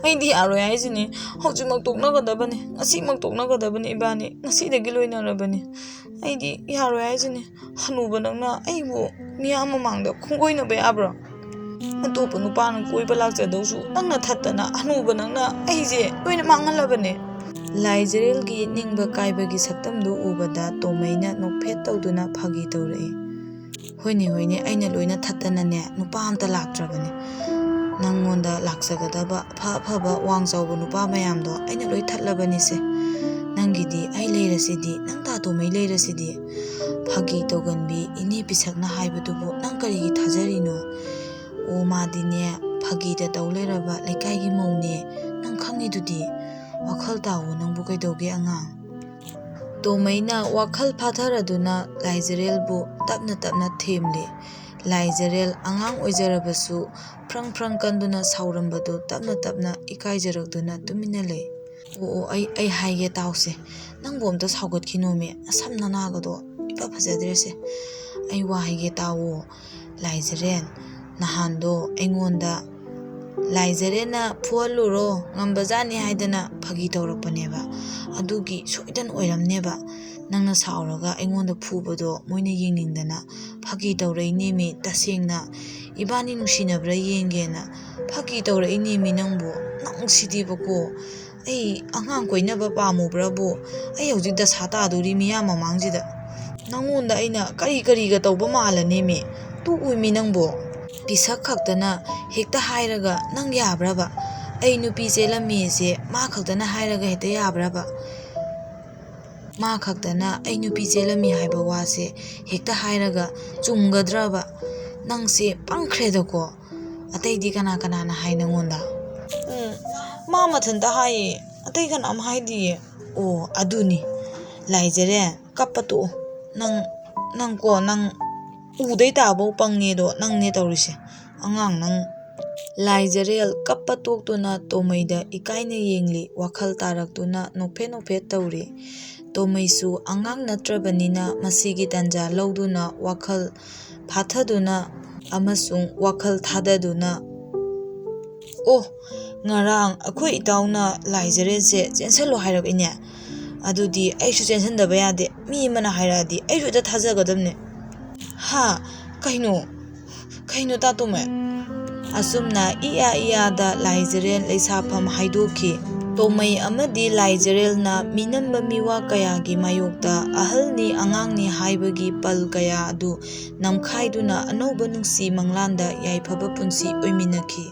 ꯑꯩꯗꯤ ꯌꯥꯔꯣꯏ ꯍꯥꯏꯁꯤꯅꯤ, ꯍꯧꯖꯤꯛꯃꯛ ꯇꯣꯛꯅꯒꯗꯕꯅꯤ, ꯉꯁꯤꯃꯛ ꯇꯣꯛꯅꯒꯗꯕꯅꯤ, ꯏꯕꯥꯅꯤ ꯉꯁꯤꯗꯒꯤ ꯂꯣꯏꯅꯔꯕꯅꯤ꯫ ꯑꯩꯗꯤ ꯌꯥꯔꯣꯏ ꯍꯥꯏꯁꯤꯅꯤ꯫ ꯍꯅꯨꯕ ꯅꯪꯅ ꯑꯩꯕꯨ ꯃꯤꯌꯥꯝ ꯃꯃꯥꯡꯗ ꯈꯣꯡꯒꯣꯏꯅꯕ ꯌꯥꯕ꯭ꯔꯣ? ꯑꯇꯣꯞꯄ ꯅꯨꯄꯥꯅ ꯀꯣꯏꯕ ꯂꯥꯛꯆꯗꯧꯁꯨ ꯅꯪꯅ ꯊꯠꯇꯅ ꯍꯅꯨꯕ ꯅꯪꯅ ꯑꯩꯁꯦ ꯂꯣꯏꯅ ꯃꯥꯡꯍꯜꯂꯕꯅꯦ꯫ ꯂꯥꯏꯖꯔꯦꯜꯒꯤ ꯅꯤꯡꯕ ꯀꯥꯏꯕꯒꯤ ꯁꯛꯇꯝꯗꯨ ꯎꯕꯗ ꯇꯣꯃꯩꯅ ꯅꯣꯛꯐꯦꯠ ꯇꯧꯗꯨꯅ ꯐꯥꯒꯤ ꯇꯧꯔꯛꯏ꯫ ꯍꯣꯏꯅꯦ, ꯑꯩꯅ ꯂꯣꯏꯅ ꯊꯠꯇꯅꯅꯦ ꯅꯨꯄꯥ ꯑꯝꯇ ꯂꯥꯛꯇ꯭ꯔꯕꯅꯦ꯫ ꯅꯪꯉꯣꯟꯗ ꯂꯥꯛꯆꯒꯗꯕ ꯑꯐꯕ ꯋꯥꯡ ꯆꯥꯎꯕ ꯅꯨꯄꯥ ꯃꯌꯥꯝꯗꯣ ꯑꯩꯅ ꯂꯣꯏ ꯊꯠꯂꯕꯅꯤꯁꯦ꯫ ꯅꯪꯒꯤꯗꯤ ꯑꯩ ꯂꯩꯔꯁꯤꯗꯤ, ꯅꯪ ꯇꯥ ꯇꯣꯃꯩ ꯂꯩꯔꯁꯤꯗꯤ꯫ ꯐꯥꯒꯤ ꯇꯧꯒꯟꯕꯤ ꯏꯅꯦ ꯄꯤꯁꯛꯅ ꯍꯥꯏꯕꯗꯨꯕꯨ ꯅꯪ ꯀꯔꯤꯒꯤ ꯊꯥꯖꯔꯤꯅꯣ? ꯑꯣ ꯃꯥꯗꯤꯅꯦ ꯐꯥꯒꯤꯗ ꯇꯧ ꯂꯩꯔꯕ ꯂꯩꯀꯥꯏꯒꯤ ꯃꯧꯅꯦ, ꯅꯪ ꯈꯪꯉꯤꯗꯨꯗꯤ꯫ ꯋꯥꯈꯜ ꯇꯥꯎꯑꯣ, ꯅꯪꯕꯨ ꯀꯩꯗꯧꯒꯦ ꯑꯉꯥꯡ? ꯇꯣꯃꯩꯅ ꯋꯥꯈꯜ ꯐꯥꯊꯔꯗꯨꯅ ꯂꯥꯏꯖꯔꯦꯜꯕꯨ ꯇꯞꯅ ꯊꯦꯝꯂꯤ꯫ ꯂꯥꯏꯖꯔꯦꯜ ꯑꯉꯥꯡ ꯑꯣꯏꯖꯔꯕꯁꯨ ꯐ꯭ꯔꯪ ꯀꯟꯗꯨꯅ ꯁꯥꯎꯔꯝꯕꯗꯨ ꯇꯞꯅ ꯏꯀꯥꯏꯖꯔꯛꯇꯨꯅ ꯇꯨꯃꯤꯟꯅ ꯂꯩ꯫ ꯑꯩ ꯍꯥꯏꯒꯦ ꯇꯥꯎꯁꯦ, ꯅꯪꯕꯨ ꯑꯝꯇ ꯁꯥꯎꯒꯠꯈꯤꯅꯣꯃꯦ, ꯅꯁꯝ ꯅꯅꯥꯒꯗꯣ ꯏꯐ ꯐꯖꯗ꯭ꯔꯦꯁꯦ꯫ ꯑꯩ ꯋꯥ ꯍꯥꯏꯒꯦ ꯇꯥꯋꯣ ꯂꯥꯏꯖꯔꯦꯜ, ꯅꯍꯥꯟꯗꯣ ꯑꯩꯉꯣꯟꯗ ꯂꯥꯏꯖꯔꯦꯜꯅ ꯐꯨꯍꯜꯂꯨꯔꯣ ꯉꯝꯕꯖꯥꯠꯅꯤ ꯍꯥꯏꯗꯅ ꯐꯥꯒꯤ ꯇꯧꯔꯛꯄꯅꯦꯕ, ꯑꯗꯨꯒꯤ ꯁꯣꯏꯗꯅ ꯑꯣꯏꯔꯝꯅꯦꯕ꯫ ꯅꯪꯅ ꯁꯥꯎꯔꯒ ꯑꯩꯉꯣꯟꯗ ꯐꯨꯕꯗꯣ ꯃꯣꯏꯅ ꯌꯦꯡꯅꯤꯡꯗꯅ ꯐꯥꯒꯤ ꯇꯧꯔꯛꯏꯅꯦꯃꯤ, ꯇꯁꯦꯡꯅ ꯏꯕꯥꯅꯤ ꯅꯨꯡꯁꯤꯅꯕ꯭ꯔꯥ ꯌꯦꯡꯒꯦꯅ ꯐꯥꯒꯤ ꯇꯧꯔꯛꯏꯅꯦꯃꯤ ꯅꯪꯕꯨ꯫ ꯅꯪ ꯁꯤꯗꯤꯕꯀꯣ, ꯑꯩ ꯑꯉꯥꯡ ꯀꯣꯏꯅꯕ ꯄꯥꯝꯃꯨꯕ꯭ꯔꯕꯨ? ꯑꯩ ꯍꯧꯖꯤꯛ ꯗꯁꯥ ꯇꯥꯗꯣꯔꯤ ꯃꯤꯌꯥꯝ ꯃꯃꯥꯡꯁꯤꯗ꯫ ꯅꯪꯉꯣꯟꯗ ꯑꯩꯅ ꯀꯔꯤꯒ ꯇꯧꯕ ꯃꯥꯜꯂꯅꯦꯃꯤ? ꯇꯣꯛꯎꯏꯃꯤ ꯅꯪꯕꯨ꯫ ꯄꯤꯁꯛ ꯈꯛꯇꯅ ꯍꯦꯛꯇ ꯍꯥꯏꯔꯒ ꯅꯪ ꯌꯥꯕ꯭ꯔꯕ? ꯑꯩ ꯅꯨꯄꯤ ꯆꯦꯜꯂꯝꯃꯦꯁꯦ ꯃꯥ ꯈꯛꯇꯅ ꯍꯥꯏꯔꯒ ꯍꯦꯛꯇ ꯌꯥꯕ꯭ꯔꯕ? ꯃꯥ ꯈꯛꯇꯅ ꯑꯩ ꯅꯨꯄꯤ ꯆꯦꯜꯂꯝꯃꯤ ꯍꯥꯏꯕ ꯋꯥꯁꯦ ꯍꯦꯛꯇ ꯍꯥꯏꯔꯒ ꯆꯨꯝꯒꯗ꯭ꯔꯕ? ꯅꯪꯁꯦ ꯄꯪꯈ꯭ꯔꯦꯗꯀꯣ꯫ ꯑꯇꯩꯗꯤꯀꯅꯥꯅ ꯍꯥꯏ ꯅꯪꯉꯣꯟꯗ? ꯃꯥ ꯃꯊꯟꯇ ꯍꯥꯏꯌꯦ, ꯑꯇꯩ ꯀꯅꯥꯝ ꯍꯥꯏꯗꯤꯌꯦ꯫ ꯑꯣ ꯑꯗꯨꯅꯤ ꯂꯥꯏꯖꯔꯦꯜ, ꯀꯞꯄ ꯇꯣꯛꯑꯣ꯫ ꯅꯪ ꯎꯗꯩ ꯇꯥꯐꯧ ꯄꯪꯉꯦꯗꯣ ꯅꯪꯅꯦ ꯇꯧꯔꯤꯁꯦ, ꯑꯉꯥꯡ ꯅꯪ꯫ ꯂꯥꯏꯖꯔꯦꯜ ꯀꯞꯄ ꯇꯣꯛꯇꯨꯅ ꯇꯣꯃꯩꯗ ꯏꯀꯥꯏꯅ ꯌꯦꯡꯂꯤ, ꯋꯥꯈꯜ ꯇꯥꯔꯛꯇꯨꯅ ꯅꯣꯛꯐꯦꯠ ꯇꯧꯔꯤ꯫ ꯇꯣꯃꯩꯁꯨ ꯑꯉꯥꯡ ꯅꯠꯇ꯭ꯔꯕꯅꯤꯅ ꯃꯁꯤꯒꯤ ꯇꯥꯟꯖꯥ ꯂꯧꯗꯨꯅ ꯋꯥꯈꯜ ꯐꯥꯊꯗꯨꯅ ꯑꯃꯁꯨꯡ ꯋꯥꯈꯜ ꯊꯥꯗꯗꯨꯅ "ꯑꯣ, ꯉꯔꯥꯡ ꯑꯩꯈꯣꯏ ꯏꯇꯥꯎꯅ ꯂꯥꯏꯖꯔꯦꯜꯁꯦ ꯆꯦꯟꯁꯜꯂꯣ ꯍꯥꯏꯔꯛꯏꯅꯦ꯫ ꯑꯗꯨꯗꯤ ꯑꯩꯁꯨ ꯆꯦꯟꯁꯤꯟꯗꯕ ꯌꯥꯗꯦ꯫ ꯃꯤ ꯑꯃꯅ ꯍꯥꯏꯔꯛꯑꯗꯤ ꯑꯩꯁꯨ ꯍꯦꯛꯇ ꯊꯥꯖꯒꯗꯕꯅꯦ꯫ ꯍꯥ, ꯀꯩꯅꯣ ꯇꯥ ꯇꯣꯃꯩ?" ꯑꯁꯨꯝꯅ ꯏꯌꯥꯗ ꯂꯥꯏꯖꯔꯦꯜ ꯂꯩꯁꯥꯐꯝ ꯍꯥꯏꯗꯣꯛꯈꯤ꯫ ꯇꯣꯃꯩ ꯑꯃꯗꯤ ꯂꯥꯏꯖꯔꯦꯜꯅ ꯃꯤꯅꯝꯕ ꯃꯤꯋꯥ ꯀꯌꯥꯒꯤ ꯃꯥꯌꯣꯛꯇ ꯑꯍꯜꯅꯤ ꯑꯉꯥꯡꯅꯤ ꯍꯥꯏꯕꯒꯤ ꯄꯜ ꯀꯌꯥ ꯑꯗꯨ ꯅꯝꯈꯥꯏꯗꯨꯅ ꯑꯅꯧꯕ ꯅꯨꯡꯁꯤ ꯃꯪꯂꯥꯟꯗ ꯌꯥꯏꯐꯕ ꯄꯨꯟꯁꯤ ꯑꯣꯏꯃꯤꯟꯅꯈꯤ꯫